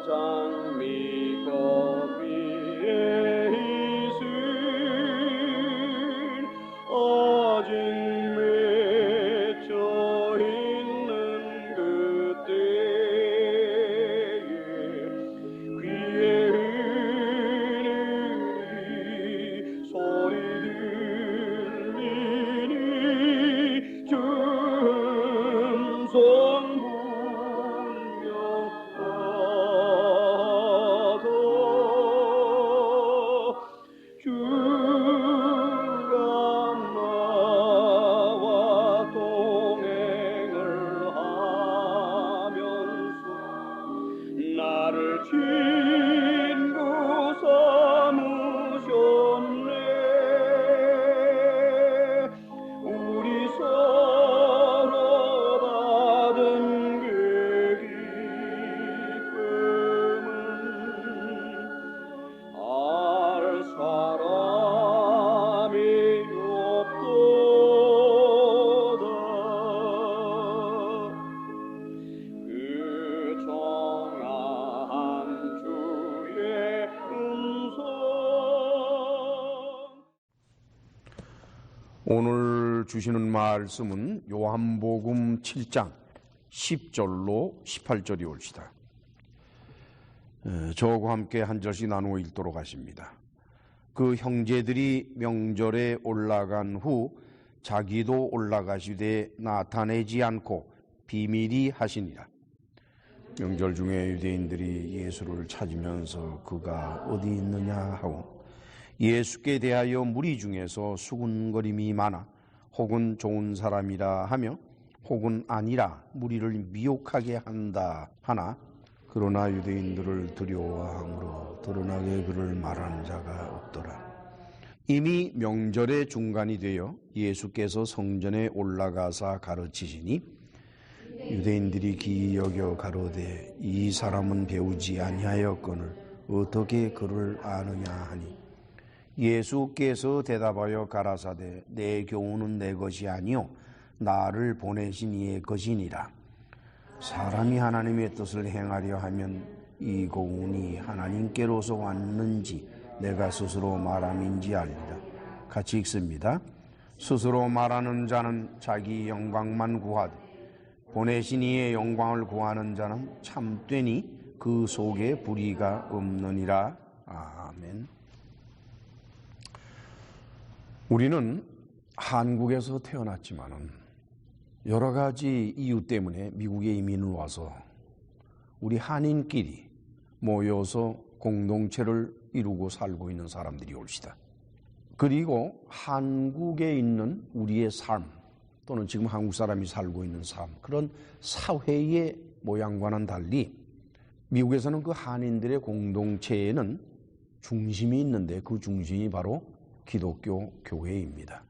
장미꽃 위에 있을 아직 맺혀 있는 그때에 귀에 흐르는 소리 들리니 줌성 친구 삼으셨네. 우리 서로 받은 그 기쁨은 알 사람이 없도다. 그 정한 주의 음성. 오늘 주시는 말씀은 요한복음 7장 10절로 18절이 옳시다. 저와 함께 한 절씩 나누어 읽도록 하십니다. 그 형제들이 명절에 올라간 후 자기도 올라가시되 나타내지 않고 비밀히 하시니라. 명절 중에 유대인들이 예수를 찾으면서 그가 어디 있느냐 하고 예수께 대하여 무리 중에서 수군거림이 많아 혹은 좋은 사람이라 하며 혹은 아니라 무리를 미혹하게 한다 하나 그러나 유대인들을 두려워함으로 드러나게 그를 말하는 자가 없더라. 이미 명절의 중간이 되어 예수께서 성전에 올라가사 가르치시니 유대인들이 기이 여겨 가로되 이 사람은 배우지 아니하였거늘 어떻게 그를 아느냐 하니 예수께서 대답하여 가라사대 내 교훈은 내 것이 아니요 나를 보내신 이의 것이니라. 사람이 하나님의 뜻을 행하려 하면 이 교훈이 하나님께로서 왔는지 내가 스스로 말함인지 알리라. 같이 읽습니다. 스스로 말하는 자는 자기 영광만 구하되 보내신 이의 영광을 구하는 자는 참되니 그 속에 불의가 없느니라. 아멘. 우리는 한국에서 태어났지만은 여러 가지 이유 때문에 미국에 이민을 와서 우리 한인끼리 모여서 공동체를 이루고 살고 있는 사람들이 옳시다. 그리고 한국에 있는 우리의 삶 또는 지금 한국 사람이 살고 있는 삶, 그런 사회의 모양과는 달리 미국에서는 그 한인들의 공동체에는 중심이 있는데 그 중심이 바로 기독교 교회입니다.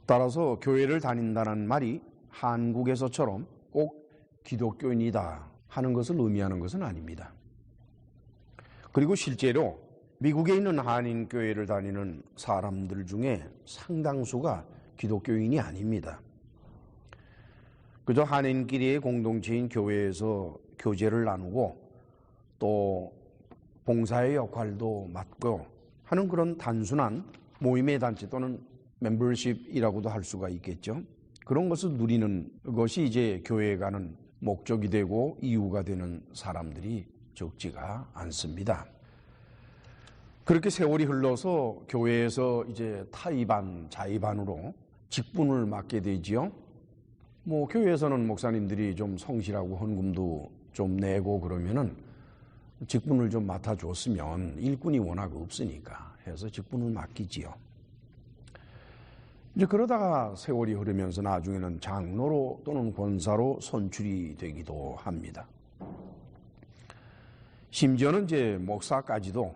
따라서 교회를 다닌다는 말이 한국에서처럼 꼭 기독교인이다 하는 것을 의미하는 것은 아닙니다. 그리고 실제로 미국에 있는 한인교회를 다니는 사람들 중에 상당수가 기독교인이 아닙니다. 그저 한인끼리의 공동체인 교회에서 교제를 나누고 또 봉사의 역할도 맡고 하는 그런 단순한 모임의 단체 또는 멤버십이라고도 할 수가 있겠죠. 그런 것을 누리는 것이 이제 교회에 가는 목적이 되고 이유가 되는 사람들이 적지가 않습니다. 그렇게 세월이 흘러서 교회에서 이제 타이반, 자의반으로 직분을 맡게 되지요. 교회에서는 목사님들이 좀 성실하고 헌금도 좀 내고 그러면은 직분을 좀 맡아줬으면 일꾼이 워낙 없으니까 해서 직분을 맡기지요. 이제 그러다가 세월이 흐르면서 나중에는 장로로 또는 권사로 선출이 되기도 합니다. 심지어는 이제 목사까지도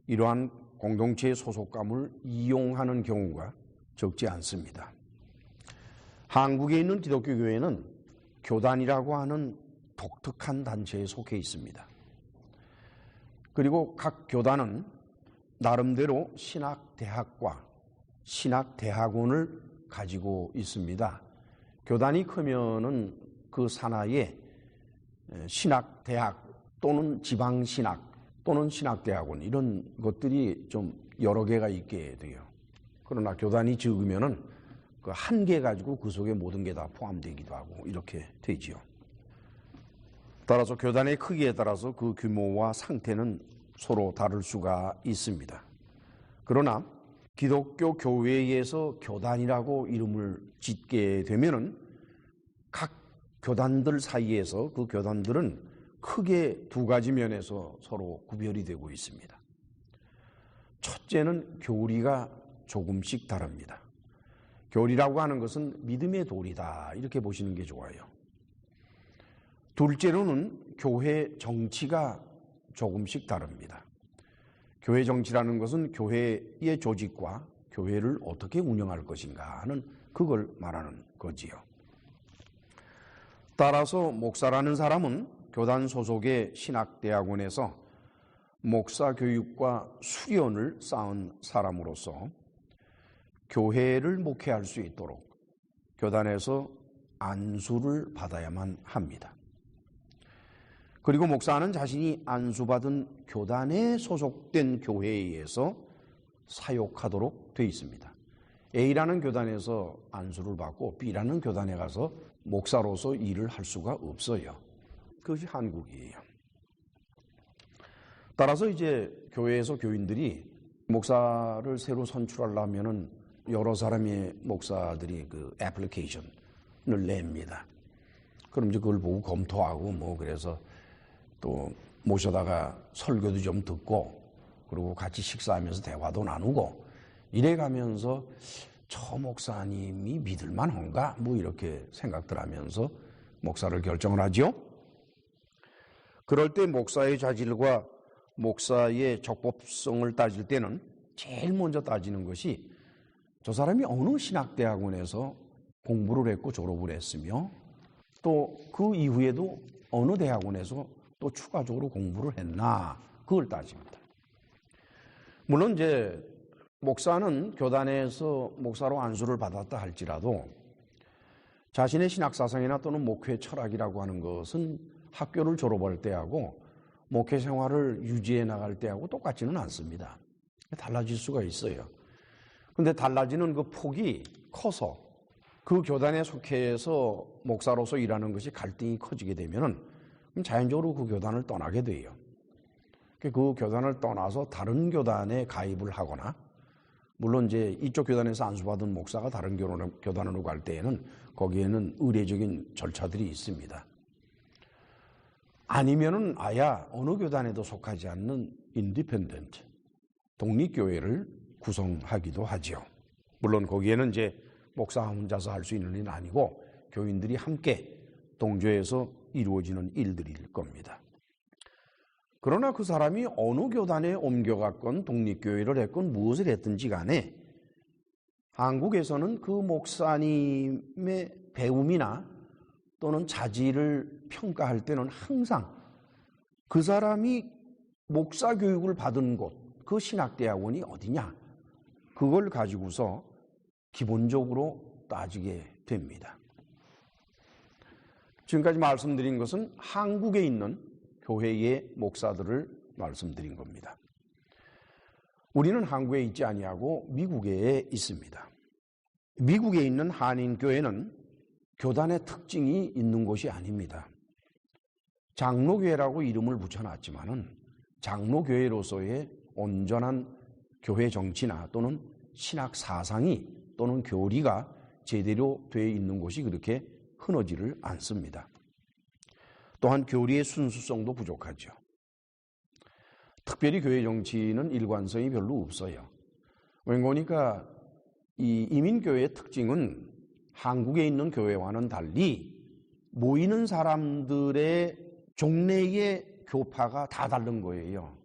이러한 공동체의 소속감을 이용하는 경우가 적지 않습니다. 한국에 있는 기독교 교회는 교단이라고 하는 독특한 단체에 속해 있습니다. 그리고 각 교단은 나름대로 신학대학과 신학대학원을 가지고 있습니다. 교단이 크면은 그 산하에 신학대학 또는 지방신학 또는 신학대학원 이런 것들이 좀 여러 개가 있게 돼요. 그러나 교단이 적으면은 그 한 개 가지고 그 속에 모든 게 다 포함되기도 하고 이렇게 되지요. 따라서 교단의 크기에 따라서 그 규모와 상태는 서로 다를 수가 있습니다. 그러나 기독교 교회에서 교단이라고 이름을 짓게 되면은 각 교단들 사이에서 그 교단들은 크게 두 가지 면에서 서로 구별이 되고 있습니다. 첫째는 교리가 조금씩 다릅니다. 교리라고 하는 것은 믿음의 도리다 이렇게 보시는 게 좋아요. 둘째로는 교회 정치가 조금씩 다릅니다. 교회 정치라는 것은 교회의 조직과 교회를 어떻게 운영할 것인가 하는 그걸 말하는 거지요. 따라서 목사라는 사람은 교단 소속의 신학대학원에서 목사 교육과 수련을 쌓은 사람으로서 교회를 목회할 수 있도록 교단에서 안수를 받아야만 합니다. 그리고 목사는 자신이 안수받은 교단에 소속된 교회에서 사역하도록 되어 있습니다. A라는 교단에서 안수를 받고 B라는 교단에 가서 목사로서 일을 할 수가 없어요. 그것이 한국이에요. 따라서 이제 교회에서 교인들이 목사를 새로 선출하려면은 여러 사람의 목사들이 그 애플리케이션을 냅니다. 그럼 이제 그걸 보고 검토하고 뭐 그래서 또 모셔다가 설교도 좀 듣고 그리고 같이 식사하면서 대화도 나누고 이래 가면서 저 목사님이 믿을만한가 뭐 이렇게 생각들 하면서 목사를 결정을 하죠. 그럴 때 목사의 자질과 목사의 적법성을 따질 때는 제일 먼저 따지는 것이 저 사람이 어느 신학대학원에서 공부를 했고 졸업을 했으며 또 그 이후에도 어느 대학원에서 또 추가적으로 공부를 했나 그걸 따집니다. 물론 이제 목사는 교단에서 목사로 안수를 받았다 할지라도 자신의 신학사상이나 또는 목회 철학이라고 하는 것은 학교를 졸업할 때하고 목회 생활을 유지해 나갈 때하고 똑같지는 않습니다. 달라질 수가 있어요. 그런데 달라지는 그 폭이 커서 그 교단에 속해서 목사로서 일하는 것이 갈등이 커지게 되면은 자연적으로 그 교단을 떠나게 돼요. 그 교단을 떠나서 다른 교단에 가입을 하거나 물론 이제 이쪽 교단에서 안수받은 목사가 다른 교단으로 갈 때에는 거기에는 의례적인 절차들이 있습니다. 아니면은 아야 어느 교단에도 속하지 않는 인디펜던트 독립교회를 구성하기도 하죠. 물론 거기에는 이제 목사 혼자서 할 수 있는 일은 아니고 교인들이 함께 동조해서 이루어지는 일들일 겁니다. 그러나 그 사람이 어느 교단에 옮겨갔건 독립교회를 했건 무엇을 했든지 간에 한국에서는 그 목사님의 배움이나 또는 자질을 평가할 때는 항상 그 사람이 목사 교육을 받은 곳, 그 신학대학원이 어디냐 그걸 가지고서 기본적으로 따지게 됩니다. 지금까지 말씀드린 것은 한국에 있는 교회의 목사들을 말씀드린 겁니다. 우리는 한국에 있지 아니하고 미국에 있습니다. 미국에 있는 한인교회는 교단의 특징이 있는 곳이 아닙니다. 장로교회라고 이름을 붙여놨지만은 장로교회로서의 온전한 교회 정치나 또는 신학 사상이 또는 교리가 제대로 되어 있는 곳이 그렇게 흔하지를 않습니다. 또한 교리의 순수성도 부족하죠. 특별히 교회 정치는 일관성이 별로 없어요. 왜냐니까 이 이민교회의 특징은 한국에 있는 교회와는 달리 모이는 사람들의 종래의 교파가 다 다른 거예요.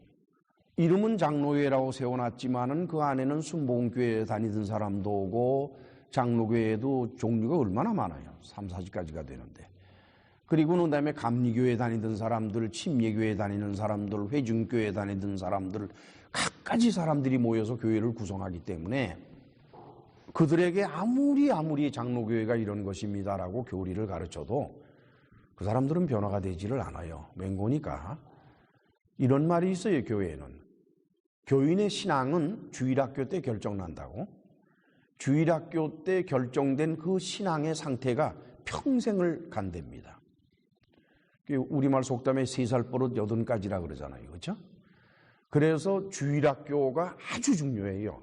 이름은 장로교회라고 세워놨지만은 그 안에는 순복음교회에 다니던 사람도 오고 장로교회에도 종류가 얼마나 많아요. 3, 4지까지가 되는데. 그리고는 그다음에 감리교회에 다니던 사람들, 침례교회에 다니는 사람들, 회중교회에 다니던 사람들 갖가지 사람들이 모여서 교회를 구성하기 때문에 그들에게 아무리 장로교회가 이런 것입니다라고 교리를 가르쳐도 그 사람들은 변화가 되지를 않아요. 맹고니까 이런 말이 있어요, 교회에는. 교인의 신앙은 주일학교 때 결정난다고. 주일학교 때 결정된 그 신앙의 상태가 평생을 간답니다. 우리말 속담에 3살 버릇 80가지라 그러잖아요. 그렇죠? 그래서 주일학교가 아주 중요해요.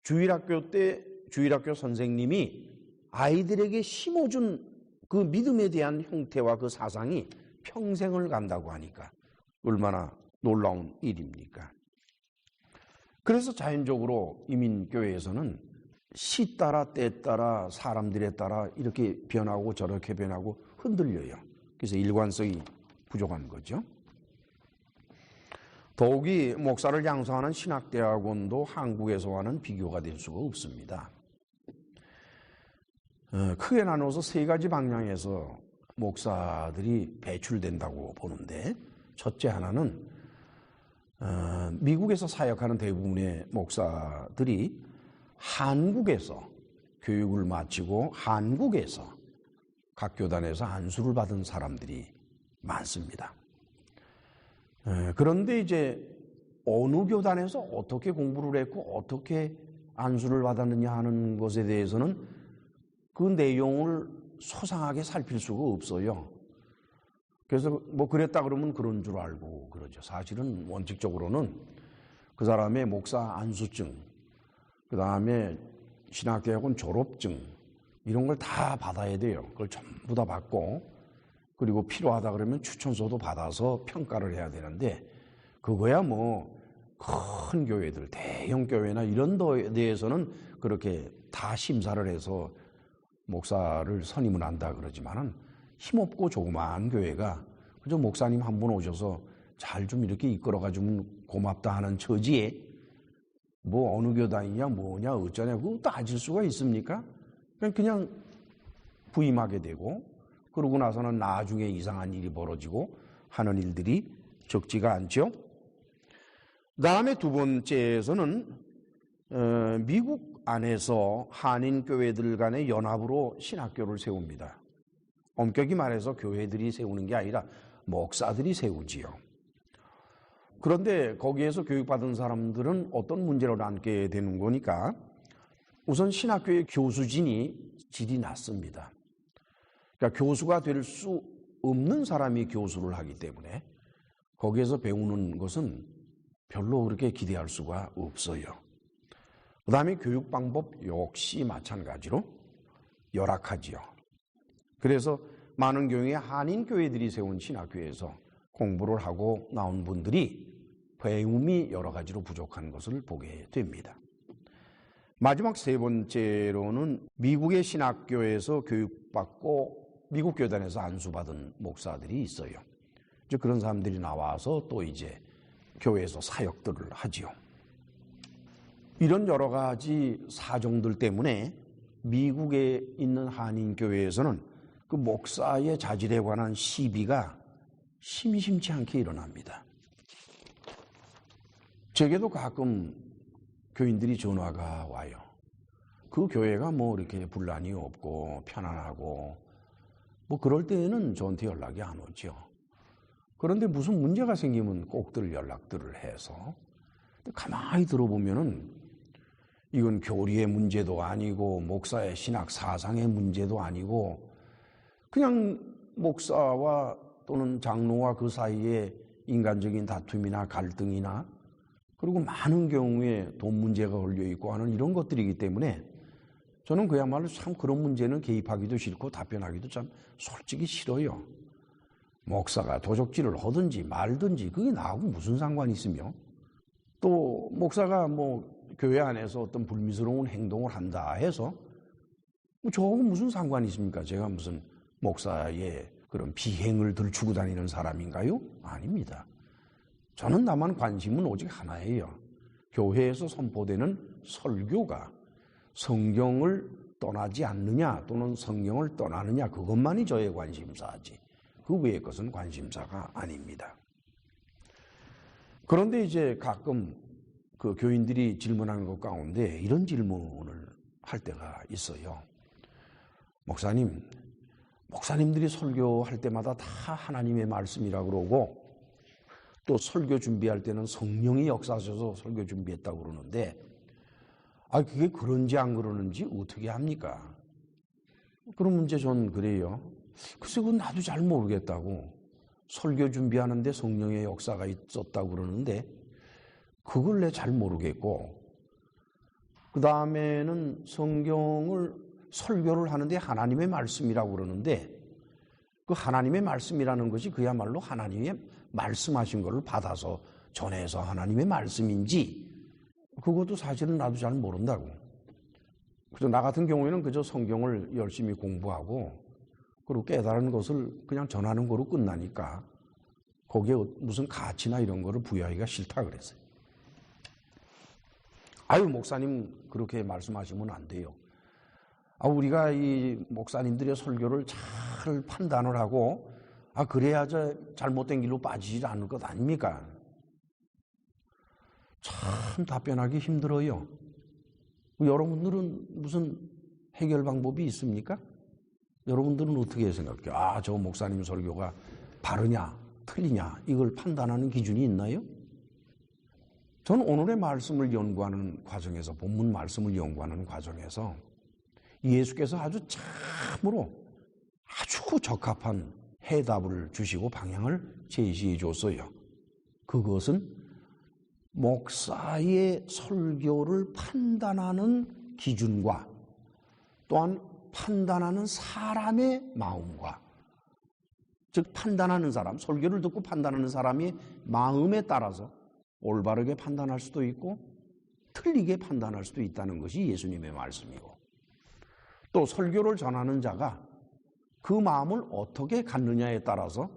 주일학교 때 주일학교 선생님이 아이들에게 심어준 그 믿음에 대한 형태와 그 사상이 평생을 간다고 하니까 얼마나 놀라운 일입니까? 그래서 자연적으로 이민교회에서는 시 따라 때 따라 사람들에 따라 이렇게 변하고 저렇게 변하고 흔들려요. 그래서 일관성이 부족한 거죠. 더욱이 목사를 양성하는 신학대학원도 한국에서와는 비교가 될 수가 없습니다. 크게 나눠서 3가지 방향에서 목사들이 배출된다고 보는데, 첫째 하나는 미국에서 사역하는 대부분의 목사들이 한국에서 교육을 마치고 한국에서 각 교단에서 안수를 받은 사람들이 많습니다. 그런데 이제 어느 교단에서 어떻게 공부를 했고 어떻게 안수를 받았느냐 하는 것에 대해서는 그 내용을 소상하게 살필 수가 없어요. 그래서 뭐 그랬다 그러면 그런 줄 알고 그러죠. 사실은 원칙적으로는 그 사람의 목사 안수증, 그 다음에 신학대학원 졸업증 이런 걸 다 받아야 돼요. 그걸 전부 다 받고, 그리고 필요하다 그러면 추천서도 받아서 평가를 해야 되는데, 그거야 뭐 큰 교회들, 대형 교회나 이런 데에서는 그렇게 다 심사를 해서 목사를 선임을 한다 그러지만은 힘없고 조그마한 교회가 그저 목사님 한 분 오셔서 잘 좀 이렇게 이끌어가주면 고맙다 하는 처지에 뭐 어느 교단이냐 뭐냐 어쩌냐 그거 따질 수가 있습니까? 그냥 부임하게 되고, 그러고 나서는 나중에 이상한 일이 벌어지고 하는 일들이 적지가 않죠. 다음에 2번째에서는 미국 안에서 한인교회들 간의 연합으로 신학교를 세웁니다. 엄격히 말해서 교회들이 세우는 게 아니라 목사들이 세우지요. 그런데 거기에서 교육받은 사람들은 어떤 문제를 안게 되는 거니까, 우선 신학교의 교수진이 질이 낮습니다. 그러니까 교수가 될 수 없는 사람이 교수를 하기 때문에 거기에서 배우는 것은 별로 그렇게 기대할 수가 없어요. 그 다음에 교육 방법 역시 마찬가지로 열악하지요. 그래서 많은 경우에 한인 교회들이 세운 신학교에서 공부를 하고 나온 분들이 배움이 여러 가지로 부족한 것을 보게 됩니다. 마지막 3번째로는 미국의 신학교에서 교육받고 미국 교단에서 안수받은 목사들이 있어요. 이제 그런 사람들이 나와서 또 이제 교회에서 사역들을 하지요. 이런 여러 가지 사정들 때문에 미국에 있는 한인교회에서는 그 목사의 자질에 관한 시비가 심심치 않게 일어납니다. 제게도 가끔 교인들이 전화가 와요. 그 교회가 뭐 이렇게 분란이 없고 편안하고 뭐 그럴 때에는 저한테 연락이 안 오죠. 그런데 무슨 문제가 생기면 꼭들 연락들을 해서, 가만히 들어보면은 이건 교리의 문제도 아니고 목사의 신학 사상의 문제도 아니고 그냥 목사와 또는 장로와 그 사이에 인간적인 다툼이나 갈등이나, 그리고 많은 경우에 돈 문제가 걸려있고 하는 이런 것들이기 때문에 저는 그야말로 참 그런 문제는 개입하기도 싫고 답변하기도 참 솔직히 싫어요. 목사가 도적질을 하든지 말든지 그게 나하고 무슨 상관이 있으며, 또 목사가 뭐 교회 안에서 어떤 불미스러운 행동을 한다 해서 뭐 저하고 무슨 상관이 있습니까? 제가 무슨 목사의 그런 비행을 들추고 다니는 사람인가요? 아닙니다. 저는 다만 관심은 오직 하나예요. 교회에서 선포되는 설교가 성경을 떠나지 않느냐 또는 성경을 떠나느냐, 그것만이 저의 관심사지 그 외의 것은 관심사가 아닙니다. 그런데 이제 가끔 그 교인들이 질문하는 것 가운데 이런 질문을 할 때가 있어요. 목사님들이 설교할 때마다 다 하나님의 말씀이라 그러고 또 설교 준비할 때는 성령이 역사하셔서 설교 준비했다고 그러는데 그게 그런지 안 그러는지 어떻게 합니까? 그러면 이제 전 그래요. 글쎄 그건 나도 잘 모르겠다고. 설교 준비하는데 성령의 역사가 있었다고 그러는데 그걸 내 잘 모르겠고, 그 다음에는 성경을 설교를 하는데 하나님의 말씀이라고 그러는데 그 하나님의 말씀이라는 것이 그야말로 하나님의 말씀하신 것을 받아서 전해서 하나님의 말씀인지 그것도 사실은 나도 잘 모른다고. 그래서 나 같은 경우에는 그저 성경을 열심히 공부하고 그리고 깨달은 것을 그냥 전하는 거로 끝나니까 거기에 무슨 가치나 이런 거를 부여하기가 싫다 그랬어요. 목사님 그렇게 말씀하시면 안 돼요. 우리가 이 목사님들의 설교를 잘 판단을 하고 그래야 저 잘못된 길로 빠지지 않을 것 아닙니까? 참 답변하기 힘들어요. 여러분들은 무슨 해결 방법이 있습니까? 여러분들은 어떻게 생각해요? 저 목사님 설교가 바르냐 틀리냐 이걸 판단하는 기준이 있나요? 저는 오늘의 말씀을 연구하는 과정에서, 본문 말씀을 연구하는 과정에서 예수께서 아주 참으로 아주 적합한 해답을 주시고 방향을 제시해 줬어요. 그것은 목사의 설교를 판단하는 기준과 또한 판단하는 사람의 마음과, 즉 판단하는 사람, 설교를 듣고 판단하는 사람의 마음에 따라서 올바르게 판단할 수도 있고 틀리게 판단할 수도 있다는 것이 예수님의 말씀이고, 또 설교를 전하는 자가 그 마음을 어떻게 갖느냐에 따라서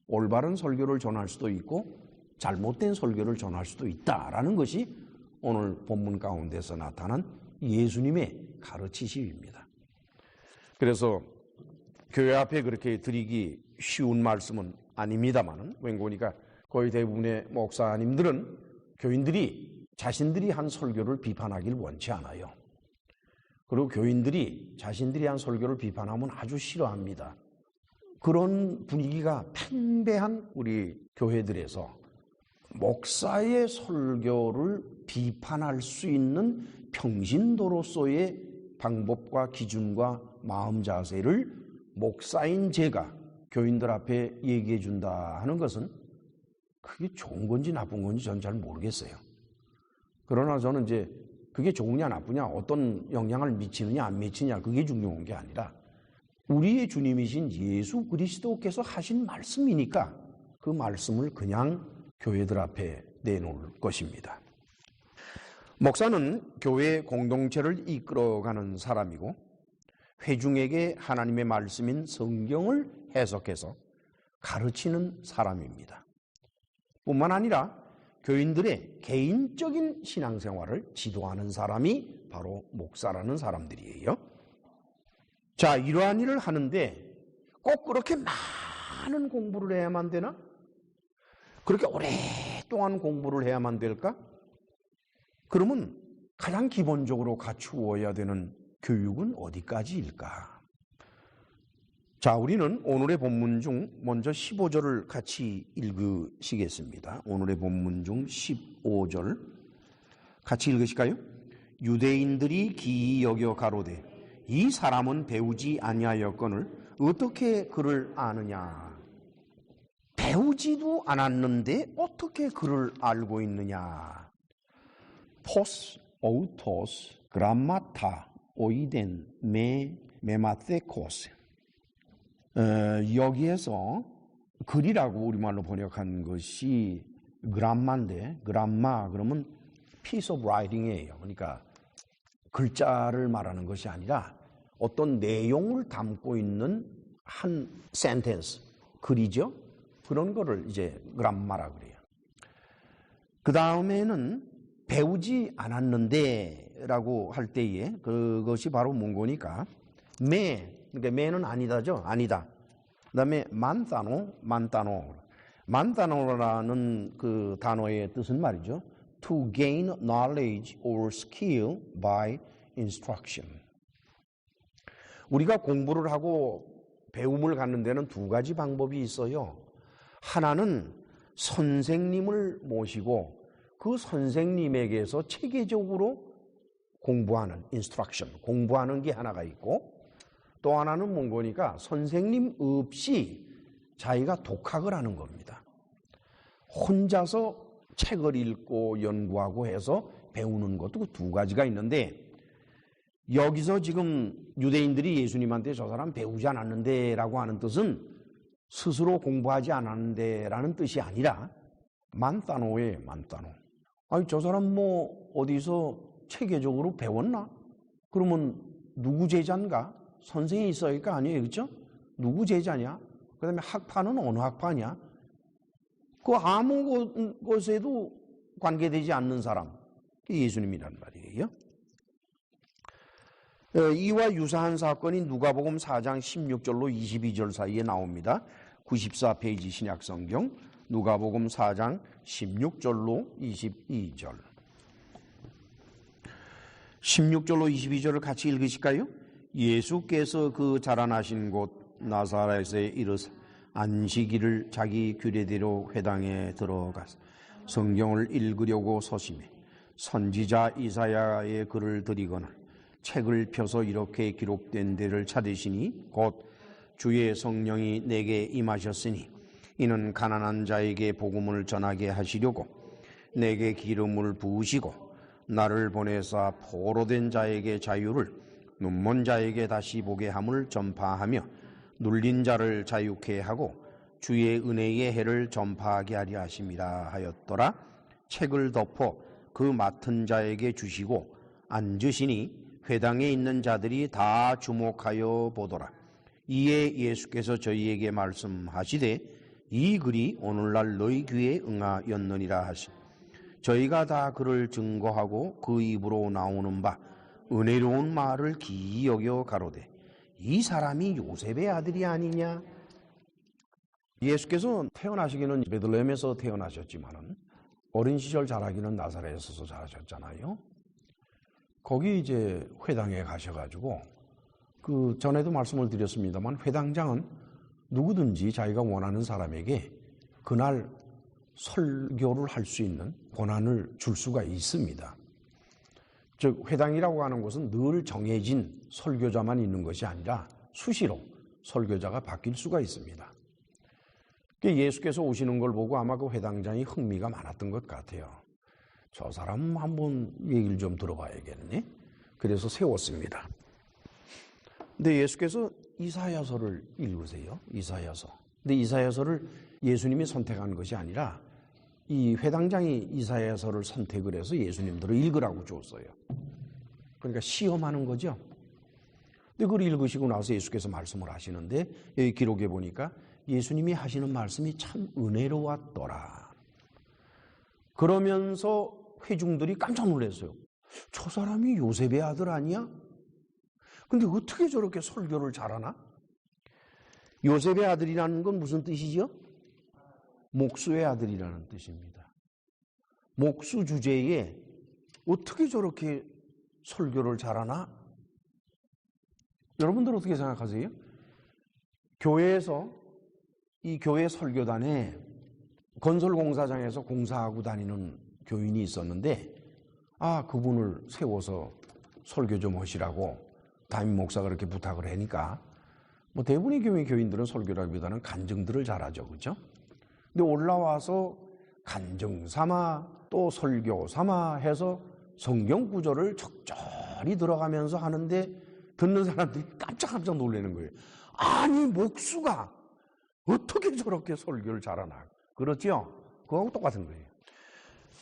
올바른 설교를 전할 수도 있고 잘못된 설교를 전할 수도 있다라는 것이 오늘 본문 가운데서 나타난 예수님의 가르치심입니다. 그래서 교회 앞에 그렇게 드리기 쉬운 말씀은 아닙니다만은, 웬고니까 거의 대부분의 목사님들은 교인들이 자신들이 한 설교를 비판하길 원치 않아요. 그리고 교인들이 자신들이 한 설교를 비판하면 아주 싫어합니다. 그런 분위기가 팽배한 우리 교회들에서 목사의 설교를 비판할 수 있는 평신도로서의 방법과 기준과 마음 자세를 목사인 제가 교인들 앞에 얘기해 준다 하는 것은 그게 좋은 건지 나쁜 건지 전 잘 모르겠어요. 그러나 저는 이제 그게 좋으냐 나쁘냐, 어떤 영향을 미치느냐 안 미치느냐, 그게 중요한 게 아니라 우리의 주님이신 예수 그리스도께서 하신 말씀이니까 그 말씀을 그냥 교회들 앞에 내놓을 것입니다. 목사는 교회 공동체를 이끌어가는 사람이고 회중에게 하나님의 말씀인 성경을 해석해서 가르치는 사람입니다. 뿐만 아니라 교인들의 개인적인 신앙생활을 지도하는 사람이 바로 목사라는 사람들이에요. 자, 이러한 일을 하는데 꼭 그렇게 많은 공부를 해야만 되나? 그렇게 오랫동안 공부를 해야만 될까? 그러면 가장 기본적으로 갖추어야 되는 교육은 어디까지일까? 자, 우리는 오늘의 본문 중 먼저 15절을 같이 읽으시겠습니다. 오늘의 본문 중 15절 같이 읽으실까요? 유대인들이 기이 여겨 가로되 이 사람은 배우지 아니하였거늘 어떻게 그를 아느냐? 배우지도 않았는데 어떻게 그를 알고 있느냐? 포스 오토스 그람마타 오이덴 메마테코스. 여기에서 글이라고 우리말로 번역한 것이 그람마인데, 그람마 그러면 piece of writing이에요. 그러니까 글자를 말하는 것이 아니라 어떤 내용을 담고 있는 한 센텐스, 글이죠. 그런 거를 이제 그람마라 그래요. 그 다음에는 배우지 않았는데 라고 할 때에 그것이 바로 뭔고니까 그러니까 매는 아니다죠. 아니다. 그 다음에 만타노라는 그 단어의 뜻은 말이죠. To gain knowledge or skill by instruction. 우리가 공부를 하고 배움을 갖는 데는 두 가지 방법이 있어요. 하나는 선생님을 모시고 그 선생님에게서 체계적으로 공부하는 인스트럭션, 공부하는 게 하나가 있고, 또 하나는 뭔거니까 선생님 없이 자기가 독학을 하는 겁니다. 혼자서 책을 읽고 연구하고 해서 배우는 것도 그 두 가지가 있는데, 여기서 지금 유대인들이 예수님한테 저 사람 배우지 않았는데 라고 하는 뜻은 스스로 공부하지 않았는데 라는 뜻이 아니라 만따노에 만따노. 아니 저 사람 뭐 어디서 체계적으로 배웠나? 그러면 누구 제자인가? 선생이 있어야 할 거 아니에요, 그렇죠? 누구 제자냐? 그 다음에 학파는 어느 학파냐? 그 아무 곳에도 관계되지 않는 사람, 예수님이란 말이에요. 이와 유사한 사건이 누가복음 4장 16절로 22절 사이에 나옵니다. 94페이지 신약성경 누가복음 4장 16절로 22절. 16절로 22절을 같이 읽으실까요? 예수께서 그 자라나신 곳 나사렛에 이르사 안식일을 자기 규례대로 회당에 들어가서 성경을 읽으려고 서심해 선지자 이사야의 글을 들이거나 책을 펴서 이렇게 기록된 데를 찾으시니 곧 주의 성령이 내게 임하셨으니 이는 가난한 자에게 복음을 전하게 하시려고 내게 기름을 부으시고 나를 보내사 포로된 자에게 자유를 눈먼 자에게 다시 보게 함을 전파하며 눌린 자를 자유케 하고 주의 은혜의 해를 전파하게 하려 하심이라 하였더라. 책을 덮어 그 맡은 자에게 주시고 앉으시니 회당에 있는 자들이 다 주목하여 보더라. 이에 예수께서 저희에게 말씀하시되 이 글이 오늘날 너희 귀에 응하였느니라 하시. 저희가 다 그를 증거하고 그 입으로 나오는 바 은혜로운 말을 기이 여겨 가로되 이 사람이 요셉의 아들이 아니냐? 예수께서 태어나시기는 베들레헴에서 태어나셨지만은 어린 시절 자라기는 나사렛에서 자라셨잖아요. 거기 이제 회당에 가셔가지고 그 전에도 말씀을 드렸습니다만 회당장은 누구든지 자기가 원하는 사람에게 그날 설교를 할 수 있는 권한을 줄 수가 있습니다. 즉 회당이라고 하는 것은 늘 정해진 설교자만 있는 것이 아니라 수시로 설교자가 바뀔 수가 있습니다. 예수께서 오시는 걸 보고 아마 그 회당장이 흥미가 많았던 것 같아요. 저 사람 한번 얘기를 좀 들어봐야겠네. 그래서 세웠습니다. 근데 예수께서 이사야서를 읽으세요. 이사야서. 근데 이사야서를 예수님이 선택한 것이 아니라 이 회당장이 이사야서를 선택을 해서 예수님들을 읽으라고 줬어요. 그러니까 시험하는 거죠. 근데 그걸 읽으시고 나서 예수께서 말씀을 하시는데 여기 기록해 보니까 예수님이 하시는 말씀이 참 은혜로웠더라. 그러면서 회중들이 깜짝 놀랐어요. 저 사람이 요셉의 아들 아니야? 근데 어떻게 저렇게 설교를 잘하나? 요셉의 아들이라는 건 무슨 뜻이죠? 목수의 아들이라는 뜻입니다. 목수 주제에 어떻게 저렇게 설교를 잘하나? 여러분들 어떻게 생각하세요? 교회에서 이 교회 설교단에 건설공사장에서 공사하고 다니는 교인이 있었는데 그분을 세워서 설교 좀 하시라고 담임 목사가 그렇게 부탁을 하니까 뭐 대부분의 교회 교인들은 설교라기보다는 간증들을 잘하죠. 그렇죠? 근데 올라와서 간증 삼아 또 설교 삼아 해서 성경 구절을 적절히 들어가면서 하는데 듣는 사람들이 깜짝깜짝 놀라는 거예요. 아니 목수가 어떻게 저렇게 설교를 잘하나. 그렇죠? 그거하고 똑같은 거예요.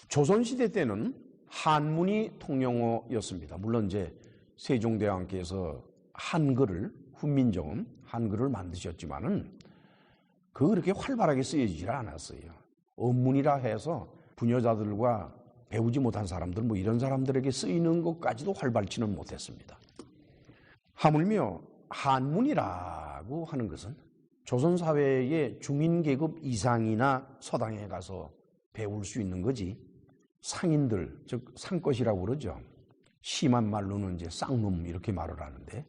조선시대 때는 한문이 통용어였습니다. 물론 이제 세종대왕께서 한글을 훈민정음 한글을 만드셨지만은 그렇게 활발하게 쓰여지질 않았어요. 언문이라 해서 부녀자들과 배우지 못한 사람들 뭐 이런 사람들에게 쓰이는 것까지도 활발치는 못했습니다. 하물며 한문이라고 하는 것은 조선사회의 중인계급 이상이나 서당에 가서 배울 수 있는 거지 상인들, 즉 상것이라고 그러죠. 심한 말로는 이제 쌍놈 이렇게 말을 하는데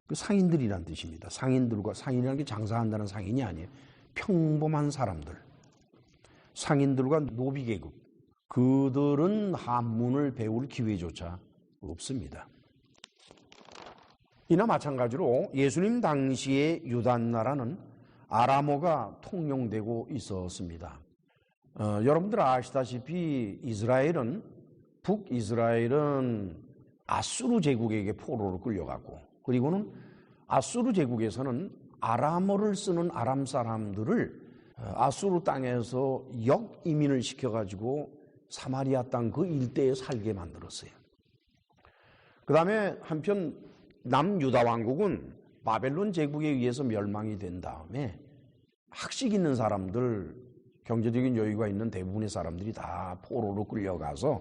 그 상인들이란 뜻입니다. 상인들과 상인이라는 게 장사한다는 상인이 아니에요. 평범한 사람들. 상인들과 노비 계급, 그들은 한문을 배울 기회조차 없습니다. 이나 마찬가지로 예수님 당시의 유다 나라는 아람어가 통용되고 있었습니다. 여러분들 아시다시피 북이스라엘은 아수르 제국에게 포로로 끌려가고, 그리고는 아수르 제국에서는 아람어를 쓰는 아람 사람들을 아수르 땅에서 역이민을 시켜가지고 사마리아 땅 그 일대에 살게 만들었어요. 그 다음에 한편 남유다 왕국은 바벨론 제국에 의해서 멸망이 된 다음에 학식 있는 사람들, 경제적인 여유가 있는 대부분의 사람들이 다 포로로 끌려가서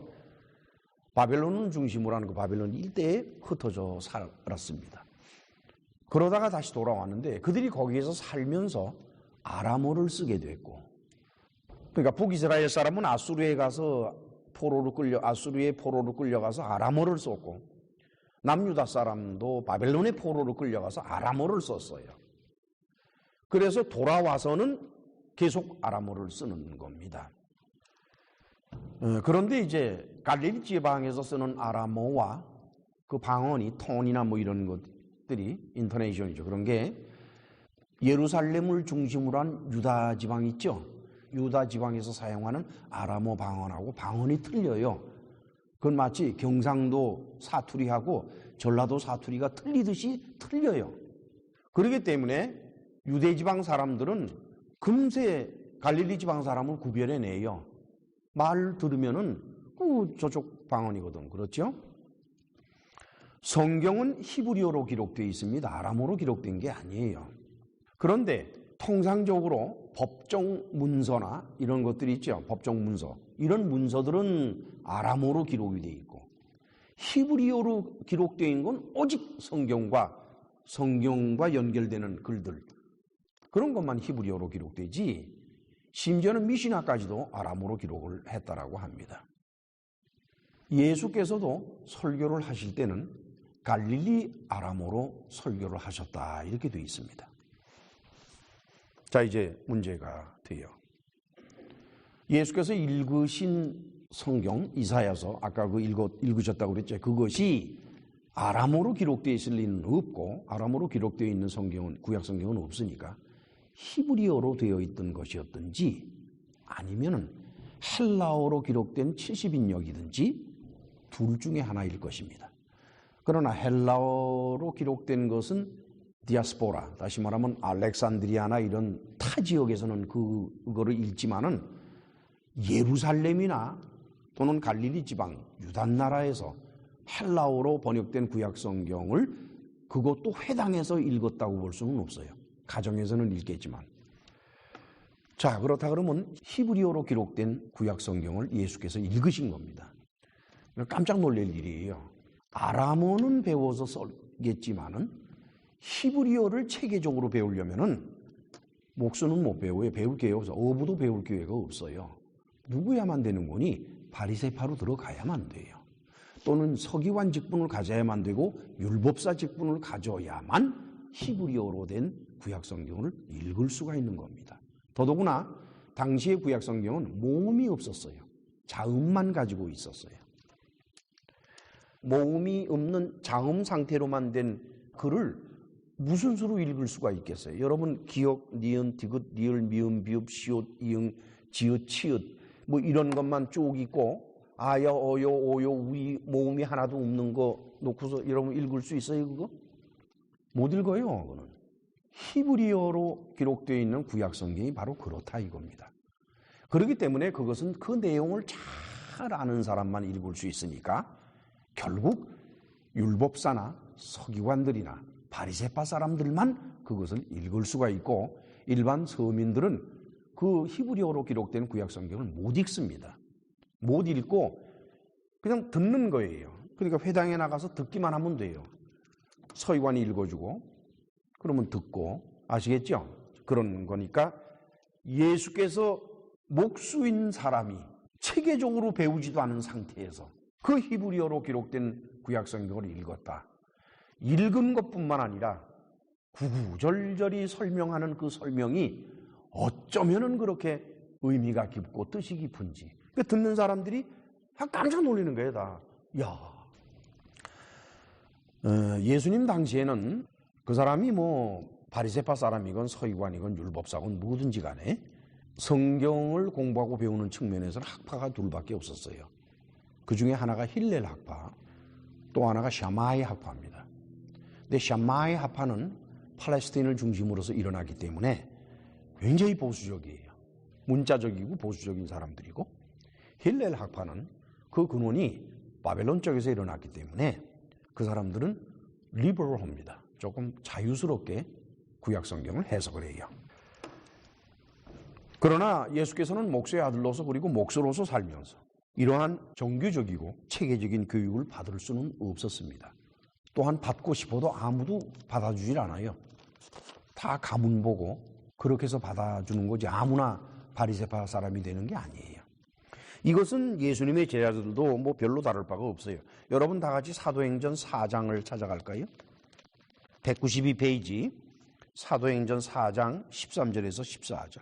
바벨론을 중심으로 하는 그 바벨론 일대에 흩어져 살았습니다. 그러다가 다시 돌아왔는데 그들이 거기에서 살면서 아람어를 쓰게 됐고, 그러니까 북이스라엘 사람은 아수르에 포로로 끌려가서 아람어를 썼고, 남유다 사람도 바벨론의 포로로 끌려가서 아람어를 썼어요. 그래서 돌아와서는 계속 아람어를 쓰는 겁니다. 그런데 이제 갈릴리 지방에서 쓰는 아람어와 그 방언이 톤이나 뭐 이런 것들이 인터네이션이죠. 그런 게 예루살렘을 중심으로 한 유다 지방 있죠. 유다 지방에서 사용하는 아람어 방언하고 방언이 틀려요. 그건 마치 경상도 사투리하고 전라도 사투리가 틀리듯이 틀려요. 그렇기 때문에 유대 지방 사람들은 금세 갈릴리 지방 사람을 구별해내요. 말 들으면은 저쪽 방언이거든. 그렇죠? 성경은 히브리어로 기록되어 있습니다. 아람어로 기록된 게 아니에요. 그런데 통상적으로 법정 문서나 이런 것들이 있죠. 법정 문서. 이런 문서들은 아람어로 기록이 되어 있고, 히브리어로 기록되어 있는 건 오직 성경과 연결되는 글들, 그런 것만 히브리어로 기록되지, 심지어는 미시나까지도 아람어로 기록을 했다라고 합니다. 예수께서도 설교를 하실 때는 갈릴리 아람어로 설교를 하셨다, 이렇게 되어 있습니다. 자, 이제 문제가 돼요. 예수께서 읽으신 성경 이사야서, 아까 읽으셨다고 그랬죠. 그것이 아람어로 기록되어 있을 리는 없고, 아람어로 기록되어 있는 성경은, 구약 성경은 없으니까 히브리어로 되어 있던 것이었든지 아니면은 헬라어로 기록된 70인역이든지 둘 중에 하나일 것입니다. 그러나 헬라어로 기록된 것은 디아스포라, 다시 말하면 알렉산드리아나 이런 타 지역에서는 그거를 읽지만은 예루살렘이나 또는 갈릴리 지방, 유다 나라에서 헬라어로 번역된 구약 성경을 그것도 회당에서 읽었다고 볼 수는 없어요. 가정에서는 읽겠지만. 자, 그렇다 그러면 히브리어로 기록된 구약 성경을 예수께서 읽으신 겁니다. 깜짝 놀랄 일이에요. 아람어는 배워서 써겠지만은 히브리어를 체계적으로 배우려면은 목수는 못 배워요. 배울 기회가 없어요. 어부도 배울 기회가 없어요. 누구야만 되는 거니? 바리새파로 들어가야만 돼요. 또는 서기관 직분을 가져야만 되고 율법사 직분을 가져야만 히브리어로 된 구약 성경을 읽을 수가 있는 겁니다. 더더구나 당시의 구약 성경은 모음이 없었어요. 자음만 가지고 있었어요. 모음이 없는 자음 상태로만 된 글을 무슨 수로 읽을 수가 있겠어요? 여러분 기역, 니은, 디귿, 리을, 미음, 비읍, 시옷, 이응, 지읒, 치읒 뭐 이런 것만 쭉 있고 아여, 어여, 오요, 우이 모음이 하나도 없는 거 놓고서 여러분 읽을 수 있어요? 그거? 못 읽어요. 그거는. 히브리어로 기록되어 있는 구약 성경이 바로 그렇다 이겁니다. 그렇기 때문에 그것은 그 내용을 잘 아는 사람만 읽을 수 있으니까 결국 율법사나 서기관들이나 바리새파 사람들만 그것을 읽을 수가 있고 일반 서민들은 그 히브리어로 기록된 구약 성경을 못 읽습니다. 못 읽고 그냥 듣는 거예요. 그러니까 회당에 나가서 듣기만 하면 돼요. 서기관이 읽어주고 그러면 듣고, 아시겠죠? 그런 거니까 예수께서 목수인 사람이 체계적으로 배우지도 않은 상태에서 그 히브리어로 기록된 구약 성경을 읽었다. 읽은 것뿐만 아니라 구구절절히 설명하는 그 설명이 어쩌면은 그렇게 의미가 깊고 뜻이 깊은지. 그 듣는 사람들이 깜짝 놀라는 거예요, 다. 야, 예수님 당시에는 그 사람이 뭐 바리새파 사람이건 서기관이건 율법사건 뭐든지 간에 성경을 공부하고 배우는 측면에서는 학파가 둘밖에 없었어요. 그 중에 하나가 힐렐 학파, 또 하나가 샤마이 학파입니다. 근데 샤마이 학파는 팔레스타인을 중심으로서 일어나기 때문에 굉장히 보수적이에요. 문자적이고 보수적인 사람들이고, 힐렐 학파는 그 근원이 바벨론 쪽에서 일어났기 때문에 그 사람들은 리버럴합니다. 조금 자유스럽게 구약 성경을 해석을 해요. 그러나 예수께서는 목수의 아들로서 그리고 목수로서 살면서 이러한 정규적이고 체계적인 교육을 받을 수는 없었습니다. 또한 받고 싶어도 아무도 받아주질 않아요. 다 가문 보고 그렇게 해서 받아주는 거지 아무나 바리새파 사람이 되는 게 아니에요. 이것은 예수님의 제자들도 뭐 별로 다를 바가 없어요. 여러분 다 같이 사도행전 4장을 찾아갈까요? 192페이지 사도행전 4장 13절에서 14절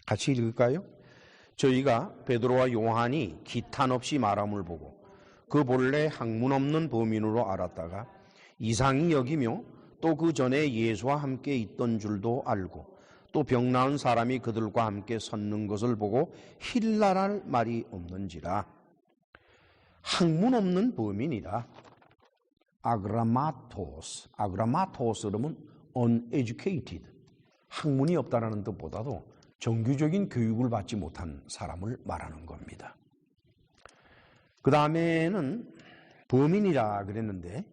같이 읽을까요? 저희가 베드로와 요한이 기탄 없이 말함을 보고 그 본래 학문 없는 범인으로 알았다가 이상히 여기며 또 그 전에 예수와 함께 있던 줄도 알고 또 병 나은 사람이 그들과 함께 섰는 것을 보고 힐라랄 말이 없는지라. 학문 없는 범인이라. 아그라마토스. 아그라마토스 그러면 uneducated. 학문이 없다라는 뜻보다도 정규적인 교육을 받지 못한 사람을 말하는 겁니다. 그 다음에는 범인이라 그랬는데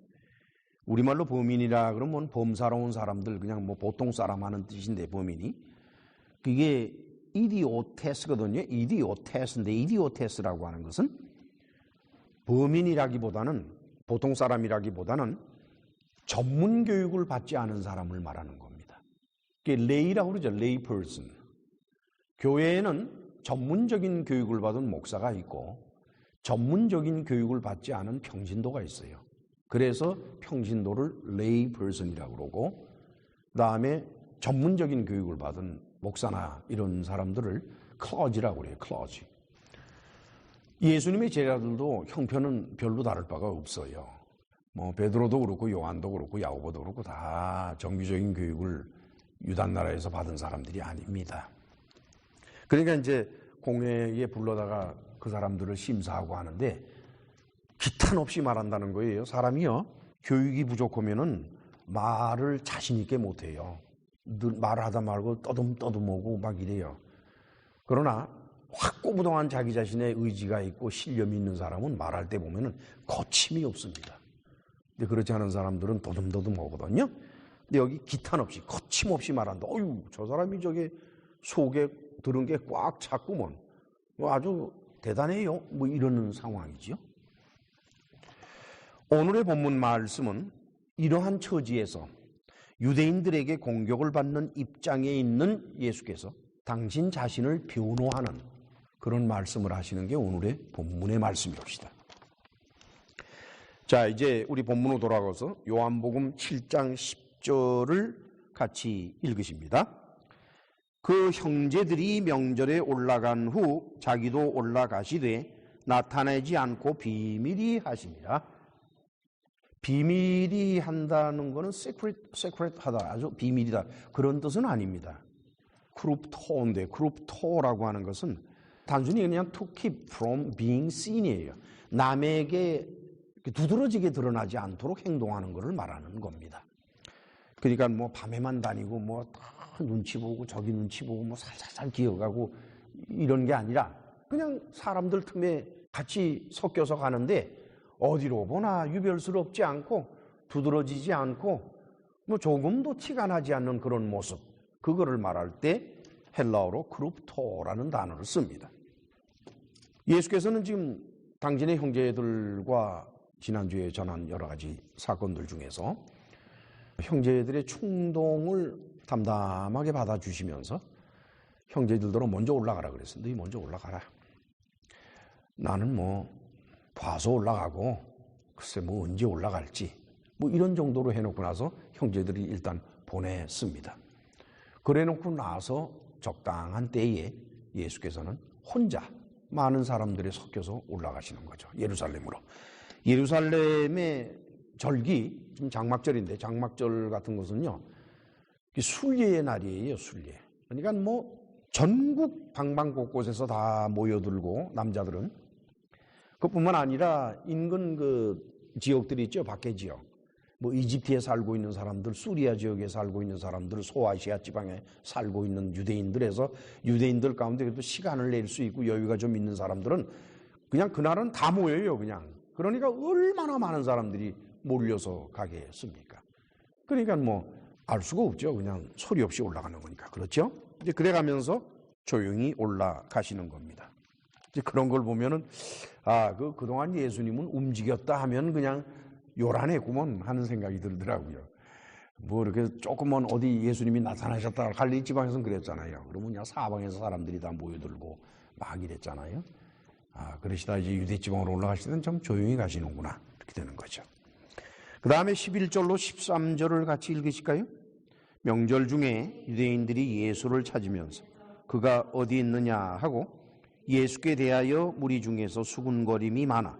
우리말로 범인이라 그러면 범사로운 사람들 그냥 뭐 보통 사람 하는 뜻인데 범인이 그게 이디오테스거든요. 이디오테스인데 이디오테스라고 하는 것은 범인이라기보다는 보통 사람이라기보다는 전문 교육을 받지 않은 사람을 말하는 겁니다. 그게 레이라고 그러죠. 레이 퍼슨. 교회에는 전문적인 교육을 받은 목사가 있고 전문적인 교육을 받지 않은 평신도가 있어요. 그래서 평신도를 레이 퍼슨이라고 그러고 그다음에 전문적인 교육을 받은 목사나 이런 사람들을 클러지라고 그래요. 클러지. 예수님의 제자들도 형편은 별로 다를 바가 없어요. 뭐 베드로도 그렇고 요한도 그렇고 야고보도 그렇고 다 정규적인 교육을 유단 나라에서 받은 사람들이 아닙니다. 그러니까 이제 공회에 불러다가 그 사람들을 심사하고 하는데 기탄 없이 말한다는 거예요. 사람이요 교육이 부족하면은 말을 자신 있게 못해요. 말을 하다 말고 떠듬떠듬하고 막 이래요. 그러나 확고부동한 자기 자신의 의지가 있고 신념이 있는 사람은 말할 때 보면은 거침이 없습니다. 근데 그렇지 않은 사람들은 떠듬떠듬하거든요. 근데 여기 기탄 없이 거침없이 말한다. 어유 저 사람이 저게 속에 들은 게 꽉 찼구먼. 뭐 아주 대단해요. 뭐 이러는 상황이죠. 오늘의 본문 말씀은 이러한 처지에서 유대인들에게 공격을 받는 입장에 있는 예수께서 당신 자신을 변호하는 그런 말씀을 하시는 게 오늘의 본문의 말씀이옵시다. 자, 이제 우리 본문으로 돌아가서 요한복음 7장 10절을 같이 읽으십니다. 그 형제들이 명절에 올라간 후 자기도 올라가시되 나타내지 않고 비밀히 하시니라. 비밀히 한다는 것은 secret하다, 아주 비밀이다 그런 뜻은 아닙니다. 크룹토인데 크룹토라고 하는 것은 단순히 그냥 to keep from being seen이에요. 남에게 두드러지게 드러나지 않도록 행동하는 것을 말하는 겁니다. 그러니까 뭐 밤에만 다니고 뭐 눈치 보고 저기 눈치 보고 뭐 살살살 기어가고 이런 게 아니라 그냥 사람들 틈에 같이 섞여서 가는데 어디로 보나 유별스럽지 않고 두드러지지 않고 뭐 조금도 티가 나지 않는 그런 모습, 그거를 말할 때 헬라어로 크룹토라는 단어를 씁니다. 예수께서는 지금 당신의 형제들과 지난주에 전한 여러 가지 사건들 중에서 형제들의 충동을 담담하게 받아주시면서 형제들도 먼저 올라가라 그랬어요. 너희 먼저 올라가라. 나는 뭐 봐서 올라가고 글쎄 뭐 언제 올라갈지 뭐 이런 정도로 해놓고 나서 형제들이 일단 보냈습니다. 그래놓고 나서 적당한 때에 예수께서는 혼자 많은 사람들이 섞여서 올라가시는 거죠. 예루살렘으로. 예루살렘의 절기, 지금 장막절인데 장막절 같은 것은요, 순례의 날이에요, 순례. 그러니까 뭐 전국 방방곳곳에서 다 모여들고 남자들은 그뿐만 아니라 인근 그 지역들이 있죠, 밖에 지역. 뭐 이집트에 살고 있는 사람들, 수리아 지역에 살고 있는 사람들, 소아시아 지방에 살고 있는 유대인들에서 유대인들 가운데 그래도 시간을 낼 수 있고 여유가 좀 있는 사람들은 그냥 그날은 다 모여요, 그냥. 그러니까 얼마나 많은 사람들이 몰려서 가게 했습니까? 그러니까 뭐 알 수가 없죠. 그냥 소리 없이 올라가는 거니까. 그렇죠? 이제 그래 가면서 조용히 올라가시는 겁니다. 이제 그런 걸 보면은 그동안 예수님은 움직였다 하면 그냥 요란했구먼 하는 생각이 들더라고요. 뭐 이렇게 조금만 어디 예수님이 나타나셨다 갈릴리 지방에서는 그랬잖아요. 그러면 그냥 사방에서 사람들이 다 모여들고 막 이랬잖아요. 그러시다 이제 유대 지방으로 올라가실 때는 좀 조용히 가시는구나 이렇게 되는 거죠. 그 다음에 11절로 13절을 같이 읽으실까요? 명절 중에 유대인들이 예수를 찾으면서 그가 어디 있느냐 하고 예수께 대하여 무리 중에서 수군거림이 많아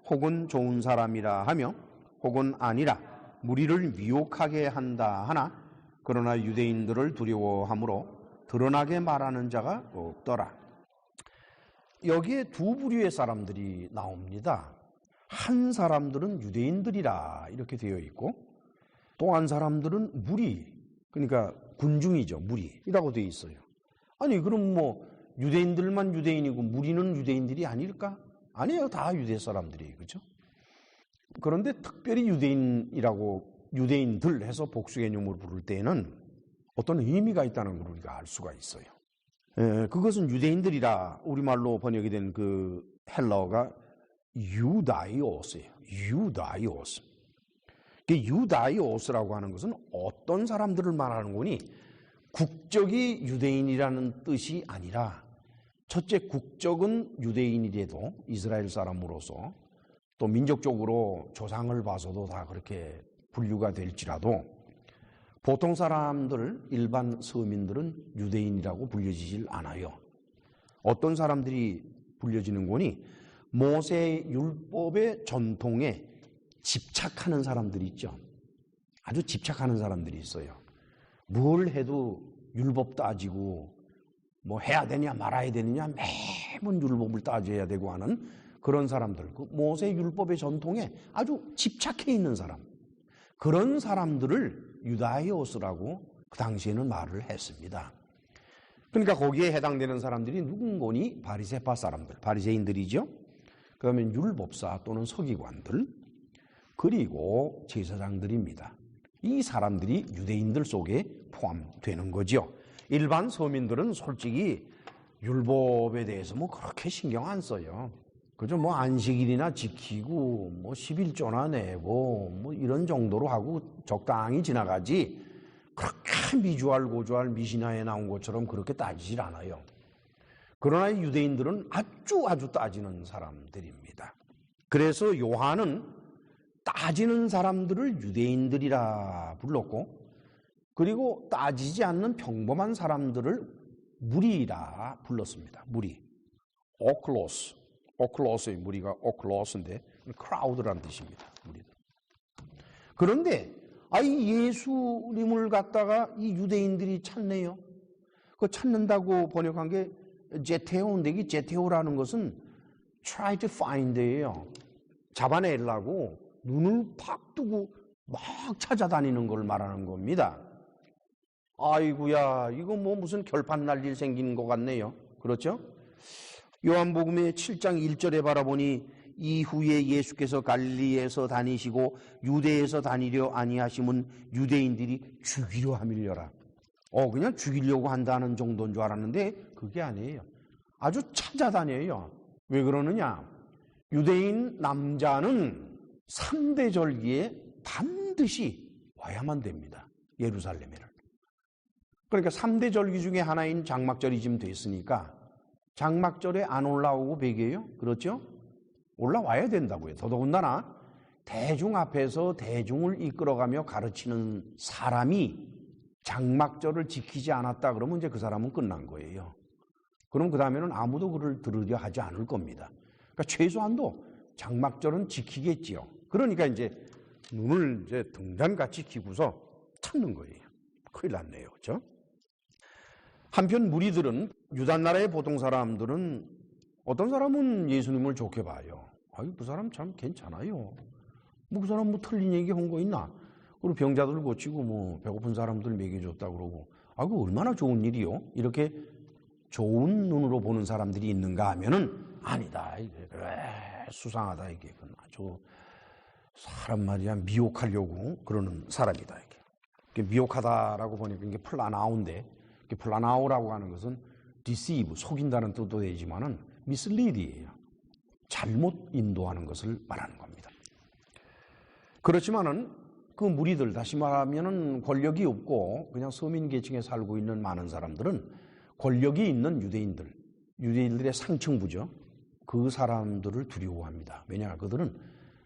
혹은 좋은 사람이라 하며 혹은 아니라 무리를 미혹하게 한다 하나 그러나 유대인들을 두려워하므로 드러나게 말하는 자가 없더라. 여기에 두 부류의 사람들이 나옵니다. 한 사람들은 유대인들이라 이렇게 되어 있고 또 한 사람들은 무리, 그러니까 군중이죠. 무리라고 되어 있어요. 아니 그럼 뭐 유대인들만 유대인이고 무리는 유대인들이 아닐까? 아니에요. 다 유대 사람들이에요. 그렇죠? 그런데 특별히 유대인들 해서 복수 개념으로 부를 때에는 어떤 의미가 있다는 걸 우리가 알 수가 있어요. 그것은 유대인들이라 우리말로 번역이 된 그 헬라어가 유다이오스예요. 유다이오스. 유다이오스라고 하는 것은 어떤 사람들을 말하는 거니 국적이 유대인이라는 뜻이 아니라 첫째 국적은 유대인이라도 이스라엘 사람으로서 또 민족적으로 조상을 봐서도 다 그렇게 분류가 될지라도 보통 사람들, 일반 서민들은 유대인이라고 불려지질 않아요. 어떤 사람들이 불려지는 거니 모세 율법의 전통에 집착하는 사람들이 있죠. 아주 집착하는 사람들이 있어요. 뭘 해도 율법 따지고 뭐 해야 되냐 말아야 되느냐 매번 율법을 따져야 되고 하는 그런 사람들, 그 모세 율법의 전통에 아주 집착해 있는 사람, 그런 사람들을 유다이오스라고 그 당시에는 말을 했습니다. 그러니까 거기에 해당되는 사람들이 누군거니 바리새파 사람들, 바리새인들이죠. 그러면 율법사 또는 서기관들, 그리고 제사장들입니다. 이 사람들이 유대인들 속에 포함되는 거죠. 일반 서민들은 솔직히 율법에 대해서 뭐 그렇게 신경 안 써요. 그죠? 뭐 안식일이나 지키고 뭐 11조나 내고 뭐 이런 정도로 하고 적당히 지나가지 그렇게 미주알 고주알 미시나에 나온 것처럼 그렇게 따지질 않아요. 그러나 유대인들은 아주 따지는 사람들입니다. 그래서 요한은 따지는 사람들을 유대인들이라 불렀고 그리고 따지지 않는 평범한 사람들을 무리라 불렀습니다. 무리. 오클로스의 무리가 오클로스인데 크라우드라는 뜻입니다. 무리들. 그런데 예수님을 갖다가 이 유대인들이 찾네요. 그 찾는다고 번역한 게 제테오인데 이 제테오라는 것은 try to find예요. 잡아내려고 눈을 팍 뜨고 막 찾아다니는 걸 말하는 겁니다. 아이고야, 이거 뭐 무슨 결판 날 일 생긴 것 같네요. 그렇죠? 요한복음의 7장 1절에 바라보니 이후에 예수께서 갈릴리에서 다니시고 유대에서 다니려 아니하심은 유대인들이 죽이려 함이려라. 그냥 죽이려고 한다는 정도인 줄 알았는데 그게 아니에요. 아주 찾아다녀요. 왜 그러느냐? 유대인 남자는 3대 절기에 반드시 와야만 됩니다. 예루살렘에는. 그러니까 3대 절기 중에 하나인 장막절이 지금 됐으니까 장막절에 안 올라오고 배겨요? 그렇죠? 올라와야 된다고요. 더더군다나 대중 앞에서 대중을 이끌어가며 가르치는 사람이 장막절을 지키지 않았다 그러면 이제 그 사람은 끝난 거예요. 그럼 그 다음에는 아무도 그를 들으려 하지 않을 겁니다. 그러니까 최소한도 장막절은 지키겠지요. 그러니까 이제 눈을 이제 등잔같이 키고서 찾는 거예요. 큰일 났네요. 그렇죠? 한편 무리들은 유다 나라의 보통 사람들은 어떤 사람은 예수님을 좋게 봐요. 아유, 그 사람 참 괜찮아요. 뭐 그 사람 뭐 틀린 얘기 한 거 있나? 그리고 병자들 고치고 뭐 배고픈 사람들 먹여줬다 그러고 아이고 얼마나 좋은 일이요. 이렇게 좋은 눈으로 보는 사람들이 있는가 하면은 아니다. 이게 그래 수상하다 이게 아주 사람 말이야 미혹하려고 그러는 사람이다 이게 미혹하다라고 보니까 이게 플라나우인데 플라나우라고 하는 것은 deceive 속인다는 뜻도 되지만은 mislead이에요. 잘못 인도하는 것을 말하는 겁니다. 그렇지만은 그 무리들 다시 말하면은 권력이 없고 그냥 서민 계층에 살고 있는 많은 사람들은 권력이 있는 유대인들의 상층부죠. 그 사람들을 두려워합니다. 왜냐 그들은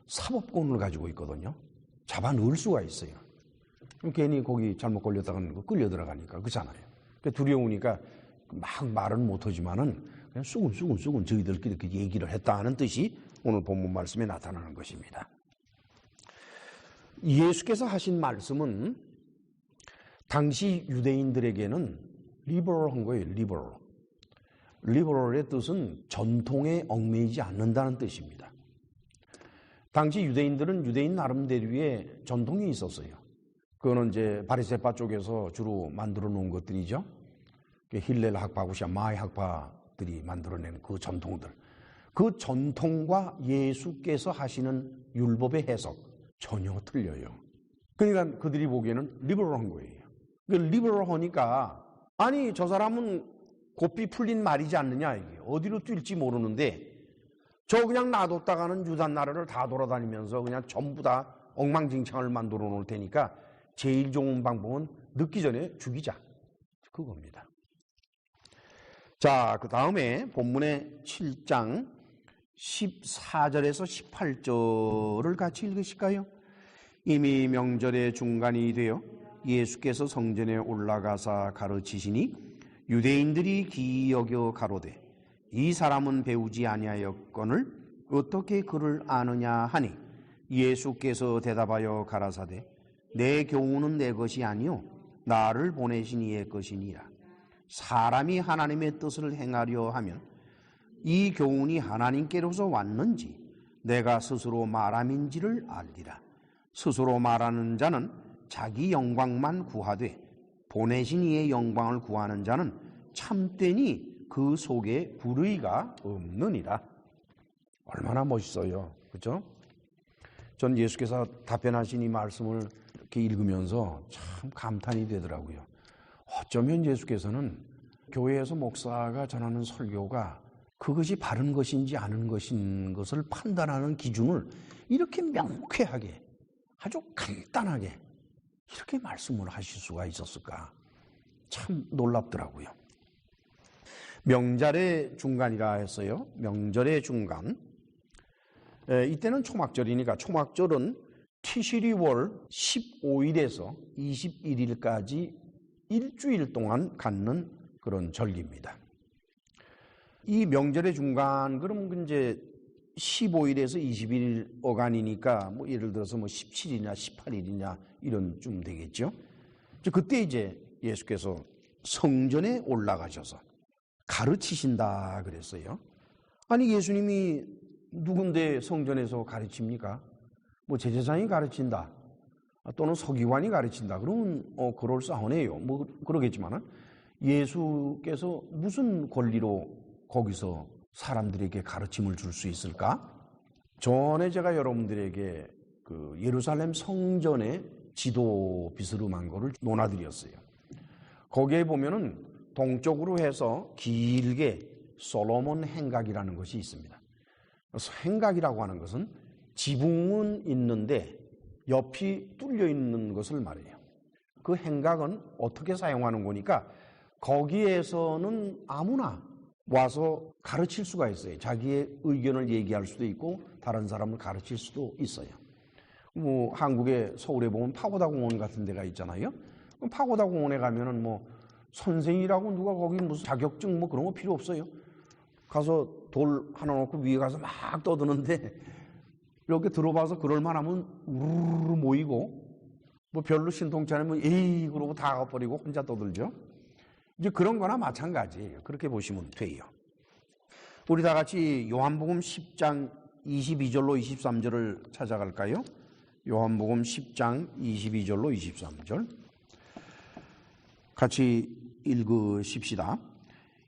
사법권을 가지고 있거든요. 잡아 넣을 수가 있어요. 그럼 괜히 거기 잘못 걸렸다가 끌려 들어가니까 그렇잖아요. 두려우니까 막 말은 못하지만은 그냥 수근수근 저희들끼리 이렇게 얘기를 했다는 뜻이 오늘 본문 말씀에 나타나는 것입니다. 예수께서 하신 말씀은 당시 유대인들에게는 리버럴한 거예요. 리버럴의 뜻은 전통에 얽매이지 않는다는 뜻입니다. 당시 유대인들은 유대인 나름대로의 전통이 있었어요. 그거는 이제 바리새파 쪽에서 주로 만들어 놓은 것들이죠. 힐렐 학파하고 샤마이 학파들이 만들어낸 그 전통들. 그 전통과 예수께서 하시는 율법의 해석 전혀 틀려요. 그러니까 그들이 보기에는 리버럴한 거예요. 리버럴하니까 아니 저 사람은 고삐 풀린 말이지 않느냐 이게 어디로 뛸지 모르는데 저 그냥 놔뒀다가는 유다 나라를 다 돌아다니면서 그냥 전부 다 엉망진창을 만들어 놓을 테니까 제일 좋은 방법은 늦기 전에 죽이자 그겁니다. 자, 그 다음에 본문의 7장 14절에서 18절을 같이 읽으실까요? 이미 명절의 중간이 되어 예수께서 성전에 올라가사 가르치시니 유대인들이 기이 여겨 가로되 이 사람은 배우지 아니하였거늘 어떻게 그를 아느냐 하니 예수께서 대답하여 가라사대 내 교훈은 내 것이 아니요 나를 보내신 이의 것이니라. 사람이 하나님의 뜻을 행하려 하면 이 교훈이 하나님께로서 왔는지 내가 스스로 말함인지를 알리라. 스스로 말하는 자는 자기 영광만 구하되 보내신 이의 영광을 구하는 자는 참되니 그 속에 불의가 없느니라. 얼마나 멋있어요. 그렇죠? 전 예수께서 답변하신 이 말씀을 이렇게 읽으면서 참 감탄이 되더라고요. 어쩌면 예수께서는 교회에서 목사가 전하는 설교가 그것이 바른 것인지 아닌 것인 것을 판단하는 기준을 이렇게 명쾌하게 아주 간단하게 이렇게 말씀을 하실 수가 있었을까 참 놀랍더라고요. 명절의 중간이라 했어요. 명절의 중간. 이때는 초막절이니까 초막절은 티시리월 15일에서 21일까지 일주일 동안 갖는 그런 절기입니다. 이 명절의 중간 그럼 이제 15일에서 21일 어간이니까 뭐 예를 들어서 뭐 17일이나 18일이냐 이런 좀 되겠죠. 그때 이제 예수께서 성전에 올라가셔서 가르치신다 그랬어요. 아니 예수님이 누군데 성전에서 가르칩니까? 뭐 제사장이 가르친다 또는 서기관이 가르친다 그러면 그럴싸하네요. 뭐 그러겠지만은 예수께서 무슨 권리로 거기서 사람들에게 가르침을 줄 수 있을까? 전에 제가 여러분들에게 그 예루살렘 성전의 지도 비스름한 거를 논하드렸어요. 거기에 보면은 동쪽으로 해서 길게 솔로몬 행각이라는 것이 있습니다. 그래서 행각이라고 하는 것은 지붕은 있는데 옆이 뚫려 있는 것을 말해요. 그 행각은 어떻게 사용하는 거니까 거기에서는 아무나 와서 가르칠 수가 있어요. 자기의 의견을 얘기할 수도 있고 다른 사람을 가르칠 수도 있어요. 뭐 한국의 서울에 보면 파고다 공원 같은 데가 있잖아요. 파고다 공원에 가면은 뭐 선생이라고 누가 거기 무슨 자격증 뭐 그런 거 필요 없어요. 가서 돌 하나 놓고 위에 가서 막 떠드는데 이렇게 들어봐서 그럴 만하면 우르르 모이고 뭐 별로 신통치 않으면 에이 그러고 다 가버리고 혼자 떠들죠. 이제 그런 거나 마찬가지예요. 그렇게 보시면 돼요. 우리 다 같이 요한복음 10장 22절로 23절을 찾아갈까요? 요한복음 10장 22절로 23절 같이 읽으십시다.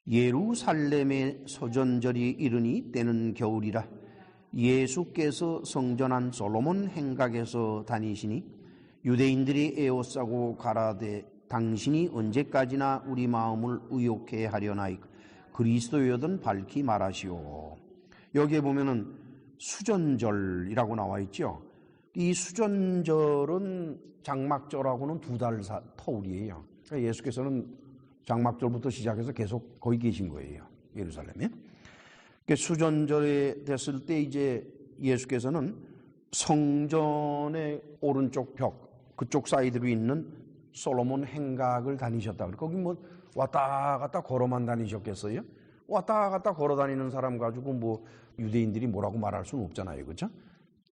예루살렘의 서전절이 이르니 때는 겨울이라 예수께서 성전한 솔로몬 행각에서 다니시니 유대인들이 에워싸고 가라되 당신이 언제까지나 우리 마음을 의욕해 하려나이까 그리스도여든 밝히 말하시오. 여기에 보면은 수전절이라고 나와 있죠. 이 수전절은 장막절하고는 2달 터울이에요. 그러니까 예수께서는 장막절부터 시작해서 계속 거기 계신 거예요. 예루살렘에. 그러니까 수전절에 됐을 때 이제 예수께서는 성전의 오른쪽 벽, 그쪽 사이드로 있는 솔로몬 행각을 다니셨다. 거기 뭐 왔다 갔다 걸어만 다니셨겠어요? 왔다 갔다 걸어 다니는 사람 가지고 뭐 유대인들이 뭐라고 말할 수는 없잖아요. 그렇죠?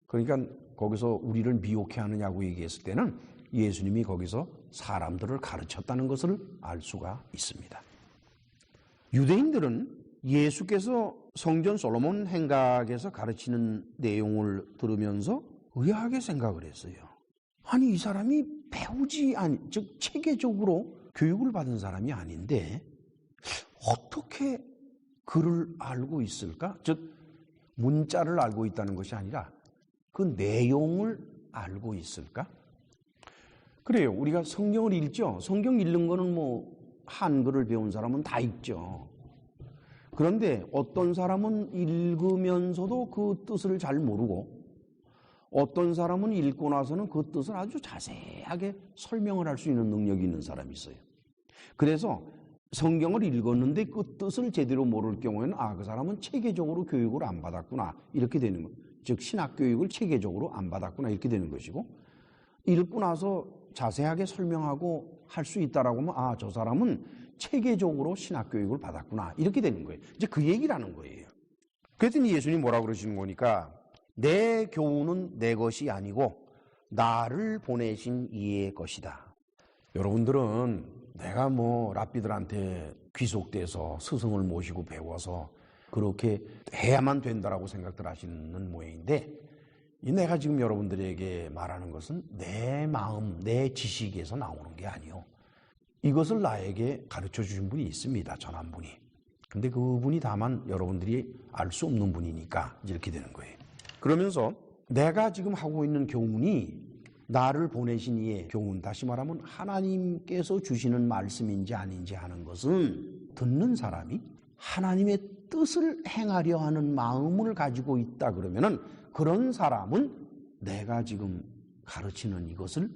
그러니까 거기서 우리를 미혹해 하느냐고 얘기했을 때는 예수님이 거기서 사람들을 가르쳤다는 것을 알 수가 있습니다. 유대인들은 예수께서 성전 솔로몬 행각에서 가르치는 내용을 들으면서 의아하게 생각을 했어요. 아니 이 사람이 배우지 아니 즉 체계적으로 교육을 받은 사람이 아닌데 어떻게 글을 알고 있을까? 즉 문자를 알고 있다는 것이 아니라 그 내용을 알고 있을까? 그래요. 우리가 성경을 읽죠. 성경 읽는 거는 뭐 한글을 배운 사람은 다 읽죠. 그런데 어떤 사람은 읽으면서도 그 뜻을 잘 모르고 어떤 사람은 읽고 나서는 그 뜻을 아주 자세하게 설명을 할 수 있는 능력이 있는 사람이 있어요. 그래서 성경을 읽었는데 그 뜻을 제대로 모를 경우에는 그 사람은 체계적으로 교육을 안 받았구나 이렇게 되는 거예요. 즉 신학교육을 체계적으로 안 받았구나 이렇게 되는 것이고 읽고 나서 자세하게 설명하고 할 수 있다라고 하면 저 사람은 체계적으로 신학교육을 받았구나 이렇게 되는 거예요. 이제 그 얘기라는 거예요. 그랬더니 예수님이 뭐라고 그러시는 거니까 내 교훈은 내 것이 아니고 나를 보내신 이의 것이다. 여러분들은 내가 뭐 랍비들한테 귀속돼서 스승을 모시고 배워서 그렇게 해야만 된다라고 생각들 하시는 모양인데 내가 지금 여러분들에게 말하는 것은 내 마음, 내 지식에서 나오는 게 아니요. 이것을 나에게 가르쳐 주신 분이 있습니다. 전 한 분이. 근데 그분이 다만 여러분들이 알 수 없는 분이니까 이렇게 되는 거예요. 그러면서 내가 지금 하고 있는 교훈이 나를 보내신 이의 교훈, 다시 말하면 하나님께서 주시는 말씀인지 아닌지 하는 것은 듣는 사람이 하나님의 뜻을 행하려 하는 마음을 가지고 있다 그러면은 그런 사람은 내가 지금 가르치는 이것을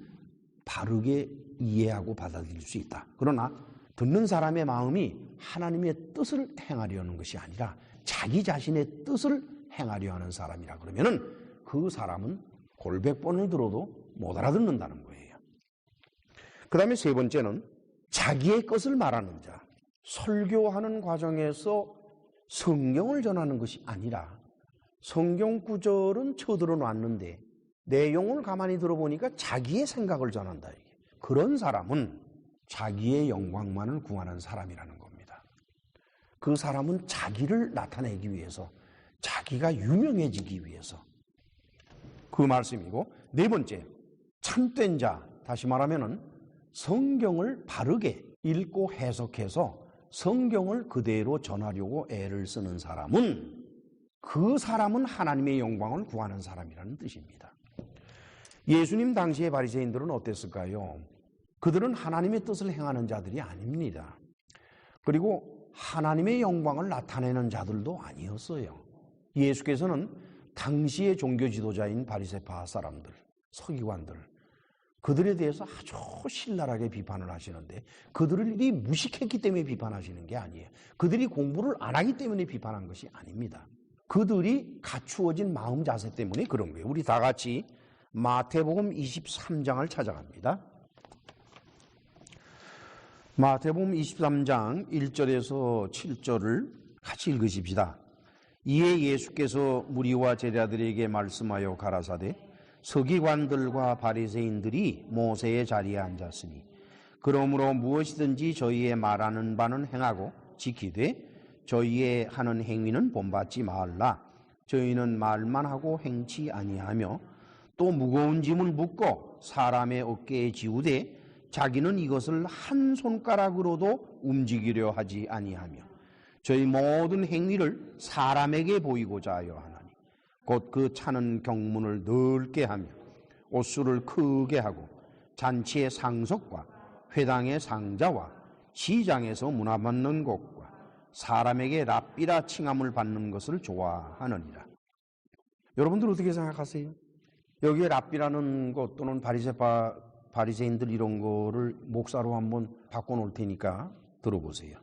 바르게 이해하고 받아들일 수 있다. 그러나 듣는 사람의 마음이 하나님의 뜻을 행하려는 것이 아니라 자기 자신의 뜻을 행하려 하는 사람이라 그러면은 그 사람은 골백 번을 들어도 못 알아듣는다는 거예요. 그 다음에 세 번째는 자기의 것을 말하는 자. 설교하는 과정에서 성경을 전하는 것이 아니라 성경 구절은 쳐들어 놨는데 내용을 가만히 들어보니까 자기의 생각을 전한다. 그런 사람은 자기의 영광만을 구하는 사람이라는 겁니다. 그 사람은 자기를 나타내기 위해서 자기가 유명해지기 위해서 그 말씀이고 네 번째 참된 자 다시 말하면은 성경을 바르게 읽고 해석해서 성경을 그대로 전하려고 애를 쓰는 사람은 그 사람은 하나님의 영광을 구하는 사람이라는 뜻입니다. 예수님 당시의 바리새인들은 어땠을까요? 그들은 하나님의 뜻을 행하는 자들이 아닙니다. 그리고 하나님의 영광을 나타내는 자들도 아니었어요. 예수께서는 당시의 종교 지도자인 바리새파 사람들, 서기관들, 그들에 대해서 아주 신랄하게 비판을 하시는데 그들이 무식했기 때문에 비판하시는 게 아니에요. 그들이 공부를 안 하기 때문에 비판한 것이 아닙니다. 그들이 갖추어진 마음 자세 때문에 그런 거예요. 우리 다 같이 마태복음 23장을 찾아갑니다. 마태복음 23장 1절에서 7절을 같이 읽으십시다. 이에 예수께서 무리와 제자들에게 말씀하여 가라사대 서기관들과 바리새인들이 모세의 자리에 앉았으니 그러므로 무엇이든지 저희의 말하는 바는 행하고 지키되 저희의 하는 행위는 본받지 말라. 저희는 말만 하고 행치 아니하며 또 무거운 짐을 묻고 사람의 어깨에 지우되 자기는 이것을 한 손가락으로도 움직이려 하지 아니하며 저희 모든 행위를 사람에게 보이고자 하여 하나니 곧 그 차는 경문을 넓게 하며 옷수를 크게 하고 잔치의 상석과 회당의 상자와 시장에서 문화받는 곳과 사람에게 랍비라 칭함을 받는 것을 좋아하느니라. 여러분들 어떻게 생각하세요? 여기에 랍비라는 것 또는 바리새인들 이런 거를 목사로 한번 바꿔놓을 테니까 들어보세요.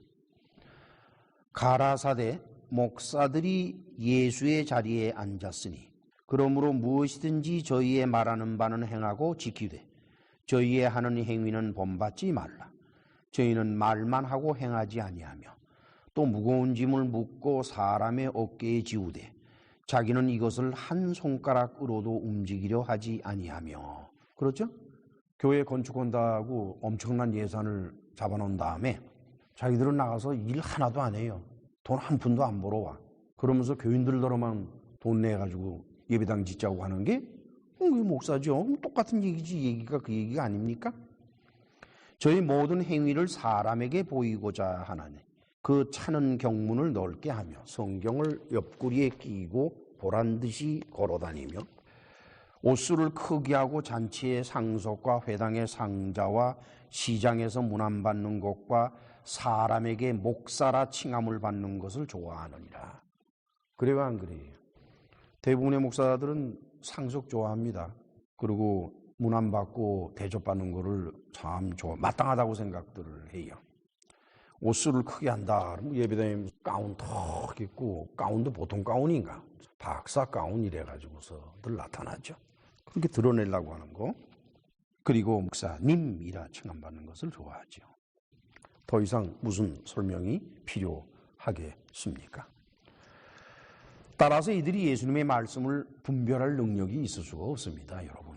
가라사대 목사들이 예수의 자리에 앉았으니 그러므로 무엇이든지 저희의 말하는 바는 행하고 지키되 저희의 하는 행위는 본받지 말라. 저희는 말만 하고 행하지 아니하며 또 무거운 짐을 묻고 사람의 어깨에 지우되 자기는 이것을 한 손가락으로도 움직이려 하지 아니하며. 그렇죠? 교회 건축한다고 엄청난 예산을 잡아놓은 다음에 자기들은 나가서 일 하나도 안 해요. 돈 한 푼도 안 벌어와. 그러면서 교인들더러만 돈 내가지고 예배당 짓자고 하는 게 목사죠. 똑같은 얘기지. 얘기가 그 얘기가 아닙니까? 저희 모든 행위를 사람에게 보이고자 하나니 그 차는 경문을 넓게 하며 성경을 옆구리에 끼고 보란듯이 걸어다니며 옷수를 크게 하고 잔치의 상석과 회당의 상자와 시장에서 문안받는 곳과 사람에게 목사라 칭함을 받는 것을 좋아하느니라. 그래요, 안 그래요? 대부분의 목사들은 상석 좋아합니다. 그리고 문안받고 대접받는 거를 참 마땅하다고 생각들을 해요. 옷수를 크게 한다. 예배당에 가운 턱 입고, 가운도 보통 가운인가? 박사 가운 이래가지고서들 나타나죠. 그렇게 드러내려고 하는 거. 그리고 목사님이라 칭함받는 것을 좋아하죠. 더 이상 무슨 설명이 필요하겠습니까? 따라서 이들이 예수님의 말씀을 분별할 능력이 있을 수가 없습니다, 여러분.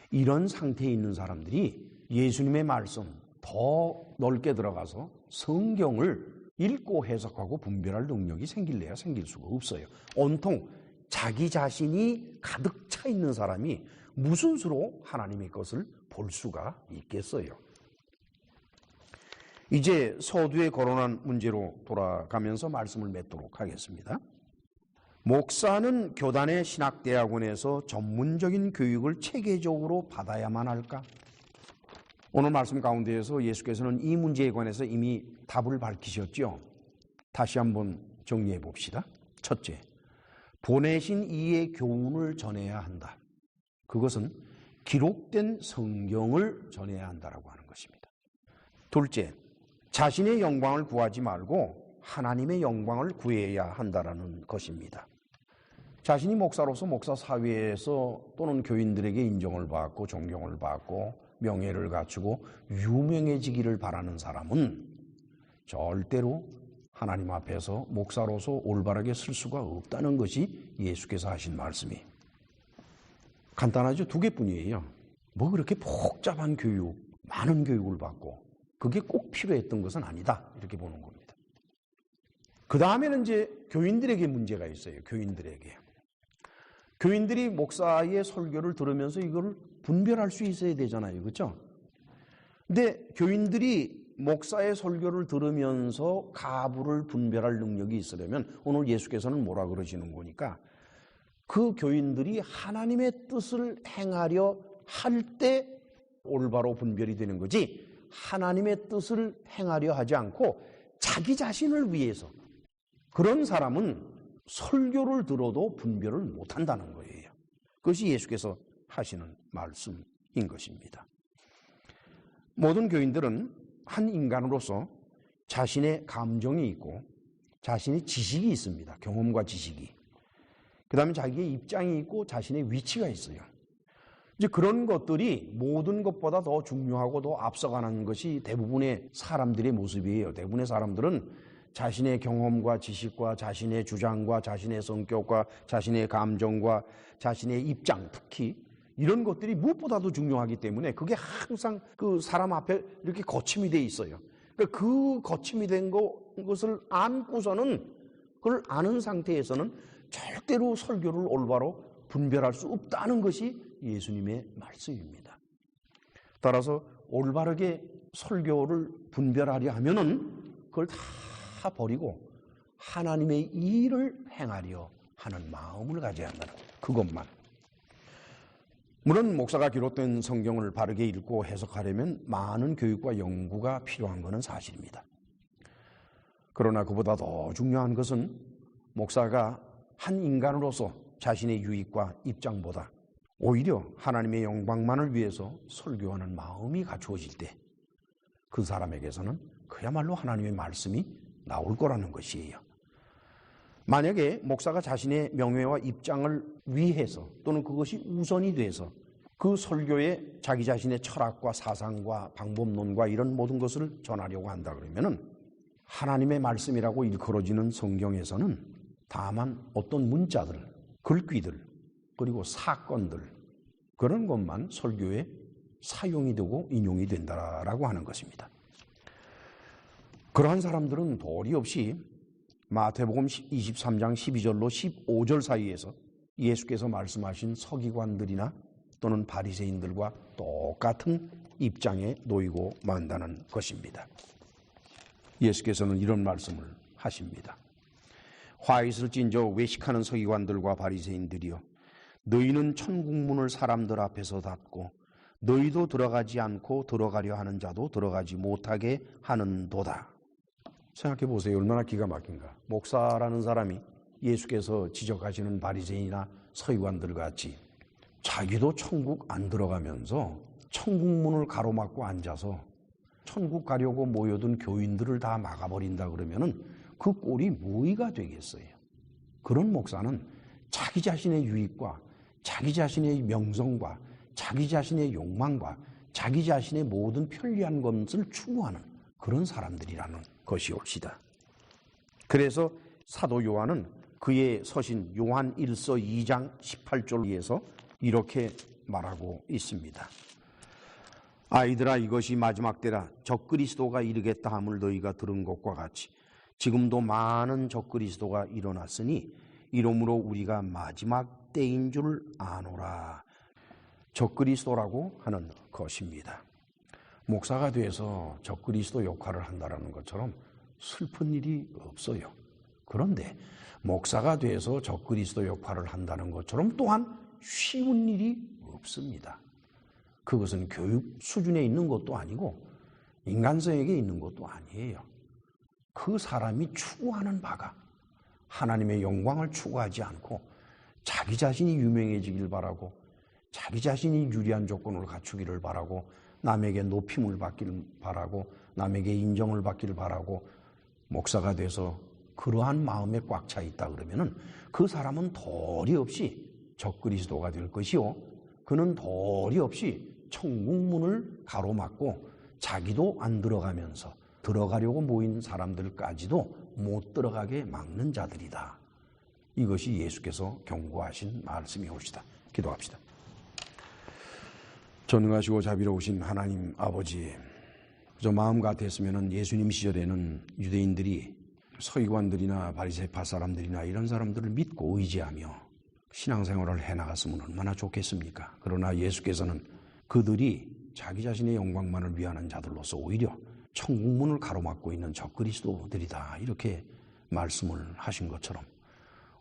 이런 상태에 있는 사람들이 예수님의 말씀 더 넓게 들어가서 성경을 읽고 해석하고 분별할 능력이 생길래야 생길 수가 없어요. 온통 자기 자신이 가득 차 있는 사람이 무슨 수로 하나님의 것을 볼 수가 있겠어요. 이제 서두에 거론한 문제로 돌아가면서 말씀을 맺도록 하겠습니다. 목사는 교단의 신학대학원에서 전문적인 교육을 체계적으로 받아야만 할까? 오늘 말씀 가운데에서 예수께서는 이 문제에 관해서 이미 답을 밝히셨죠. 다시 한번 정리해 봅시다. 첫째, 보내신 이의 교훈을 전해야 한다. 그것은 기록된 성경을 전해야 한다라고 하는 것입니다. 둘째, 자신의 영광을 구하지 말고 하나님의 영광을 구해야 한다라는 것입니다. 자신이 목사로서 목사 사회에서 또는 교인들에게 인정을 받고 존경을 받고 명예를 갖추고 유명해지기를 바라는 사람은 절대로 하나님 앞에서 목사로서 올바르게 쓸 수가 없다는 것이 예수께서 하신 말씀이에요. 간단하죠? 두 개뿐이에요. 뭐 그렇게 복잡한 교육, 많은 교육을 받고 그게 꼭 필요했던 것은 아니다. 이렇게 보는 겁니다. 그 다음에는 이제 교인들에게 문제가 있어요. 교인들이 목사의 설교를 들으면서 이걸 분별할 수 있어야 되잖아요. 그렇죠? 근데 교인들이 목사의 설교를 들으면서 가부를 분별할 능력이 있으려면 오늘 예수께서는 뭐라 그러시는 거니까 그 교인들이 하나님의 뜻을 행하려 할 때 올바로 분별이 되는 거지 하나님의 뜻을 행하려 하지 않고 자기 자신을 위해서 그런 사람은 설교를 들어도 분별을 못한다는 거예요. 그것이 예수께서 하시는 말씀인 것입니다. 모든 교인들은 한 인간으로서 자신의 감정이 있고 자신의 지식이 있습니다. 경험과 지식이. 그 다음에 자기의 입장이 있고 자신의 위치가 있어요. 이제 그런 것들이 모든 것보다 더 중요하고 더 앞서가는 것이 대부분의 사람들의 모습이에요. 대부분의 사람들은 자신의 경험과 지식과 자신의 주장과 자신의 성격과 자신의 감정과 자신의 입장, 특히 이런 것들이 무엇보다도 중요하기 때문에 그게 항상 그 사람 앞에 이렇게 거침이 돼 있어요. 그러니까 그 거침이 된 것을 안고서는, 그걸 아는 상태에서는 절대로 설교를 올바로 분별할 수 없다는 것이 예수님의 말씀입니다. 따라서 올바르게 설교를 분별하려 하면은 그걸 다 버리고 하나님의 일을 행하려 하는 마음을 가져야 한다는 그것만. 물론 목사가 기록된 성경을 바르게 읽고 해석하려면 많은 교육과 연구가 필요한 것은 사실입니다. 그러나 그보다 더 중요한 것은 목사가 한 인간으로서 자신의 유익과 입장보다 오히려 하나님의 영광만을 위해서 설교하는 마음이 갖추어질 때 그 사람에게서는 그야말로 하나님의 말씀이 나올 거라는 것이에요. 만약에 목사가 자신의 명예와 입장을 위해서 또는 그것이 우선이 돼서 그 설교에 자기 자신의 철학과 사상과 방법론과 이런 모든 것을 전하려고 한다 그러면은 하나님의 말씀이라고 일컬어지는 성경에서는 다만 어떤 문자들, 글귀들, 그리고 사건들 그런 것만 설교에 사용이 되고 인용이 된다라고 하는 것입니다. 그러한 사람들은 도리 없이 마태복음 23장 12절로 15절 사이에서 예수께서 말씀하신 서기관들이나 또는 바리새인들과 똑같은 입장에 놓이고 만다는 것입니다. 예수께서는 이런 말씀을 하십니다. 화 있을 찐저 외식하는 서기관들과 바리새인들이여, 너희는 천국문을 사람들 앞에서 닫고 너희도 들어가지 않고 들어가려 하는 자도 들어가지 못하게 하는도다. 생각해 보세요. 얼마나 기가 막힌가. 목사라는 사람이 예수께서 지적하시는 바리새인이나 서기관들 같이 자기도 천국 안 들어가면서 천국문을 가로막고 앉아서 천국 가려고 모여든 교인들을 다 막아버린다 그러면은 그 꼴이 무의가 되겠어요. 그런 목사는 자기 자신의 유익과 자기 자신의 명성과 자기 자신의 욕망과 자기 자신의 모든 편리한 것을 추구하는 그런 사람들이라는 것이옵시다. 그래서 사도 요한은 그의 서신 요한 1서 2장 18절에서 이렇게 말하고 있습니다. 아이들아, 이것이 마지막 때라. 적그리스도가 이르겠다 함을 너희가 들은 것과 같이 지금도 많은 적그리스도가 일어났으니 이러므로 우리가 마지막 때인 줄 아노라. 적그리스도라고 하는 것입니다. 목사가 돼서 적그리스도 역할을 한다는 것처럼 슬픈 일이 없어요. 그런데 목사가 돼서 적그리스도 역할을 한다는 것처럼 또한 쉬운 일이 없습니다. 그것은 교육 수준에 있는 것도 아니고 인간성에게 있는 것도 아니에요. 그 사람이 추구하는 바가 하나님의 영광을 추구하지 않고 자기 자신이 유명해지길 바라고 자기 자신이 유리한 조건을 갖추기를 바라고 남에게 높임을 받기를 바라고 남에게 인정을 받기를 바라고 목사가 돼서 그러한 마음에 꽉 차 있다 그러면은 그 사람은 도리 없이 적그리스도가 될 것이요, 그는 도리 없이 천국문을 가로막고 자기도 안 들어가면서 들어가려고 모인 사람들까지도 못 들어가게 막는 자들이다. 이것이 예수께서 경고하신 말씀이옵시다. 기도합시다. 전능하시고 자비로우신 하나님 아버지, 저 마음 같았으면 예수님 시절에는 유대인들이 서기관들이나 바리새파 사람들이나 이런 사람들을 믿고 의지하며 신앙생활을 해나갔으면 얼마나 좋겠습니까? 그러나 예수께서는 그들이 자기 자신의 영광만을 위하는 자들로서 오히려 천국문을 가로막고 있는 적그리스도들이다, 이렇게 말씀을 하신 것처럼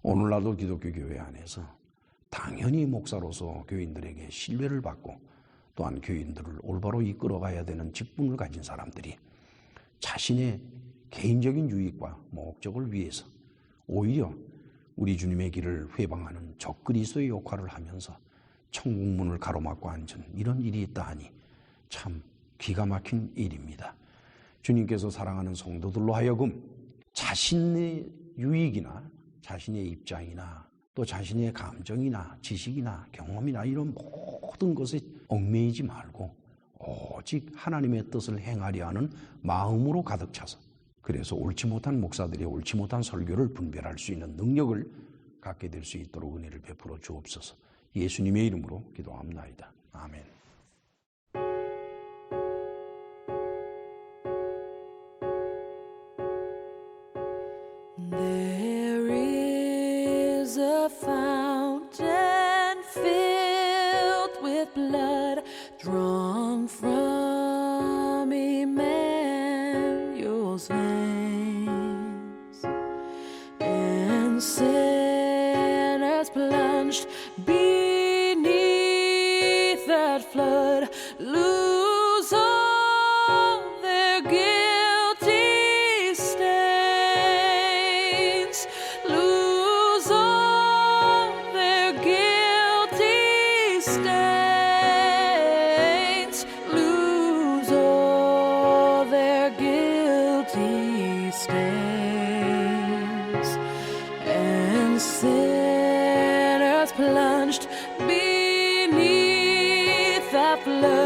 오늘날도 기독교 교회 안에서 당연히 목사로서 교인들에게 신뢰를 받고 또한 교인들을 올바로 이끌어가야 되는 직분을 가진 사람들이 자신의 개인적인 유익과 목적을 위해서 오히려 우리 주님의 길을 회방하는 적그리스도의 역할을 하면서 천국문을 가로막고 앉은 이런 일이 있다 하니 참 기가 막힌 일입니다. 주님께서 사랑하는 성도들로 하여금 자신의 유익이나 자신의 입장이나 또 자신의 감정이나 지식이나 경험이나 이런 모든 것에 얽매이지 말고 오직 하나님의 뜻을 행하려 하는 마음으로 가득 차서, 그래서 옳지 못한 목사들이 옳지 못한 설교를 분별할 수 있는 능력을 갖게 될 수 있도록 은혜를 베풀어 주옵소서. 예수님의 이름으로 기도합나이다. 아멘. There is a fountain filled with blood drawn from Emmanuel's veins, and sinners plunged beneath that flood lose all their guilty stains, lose all their guilty stains, lose all their guilty stains, and sinners plunged beneath that flood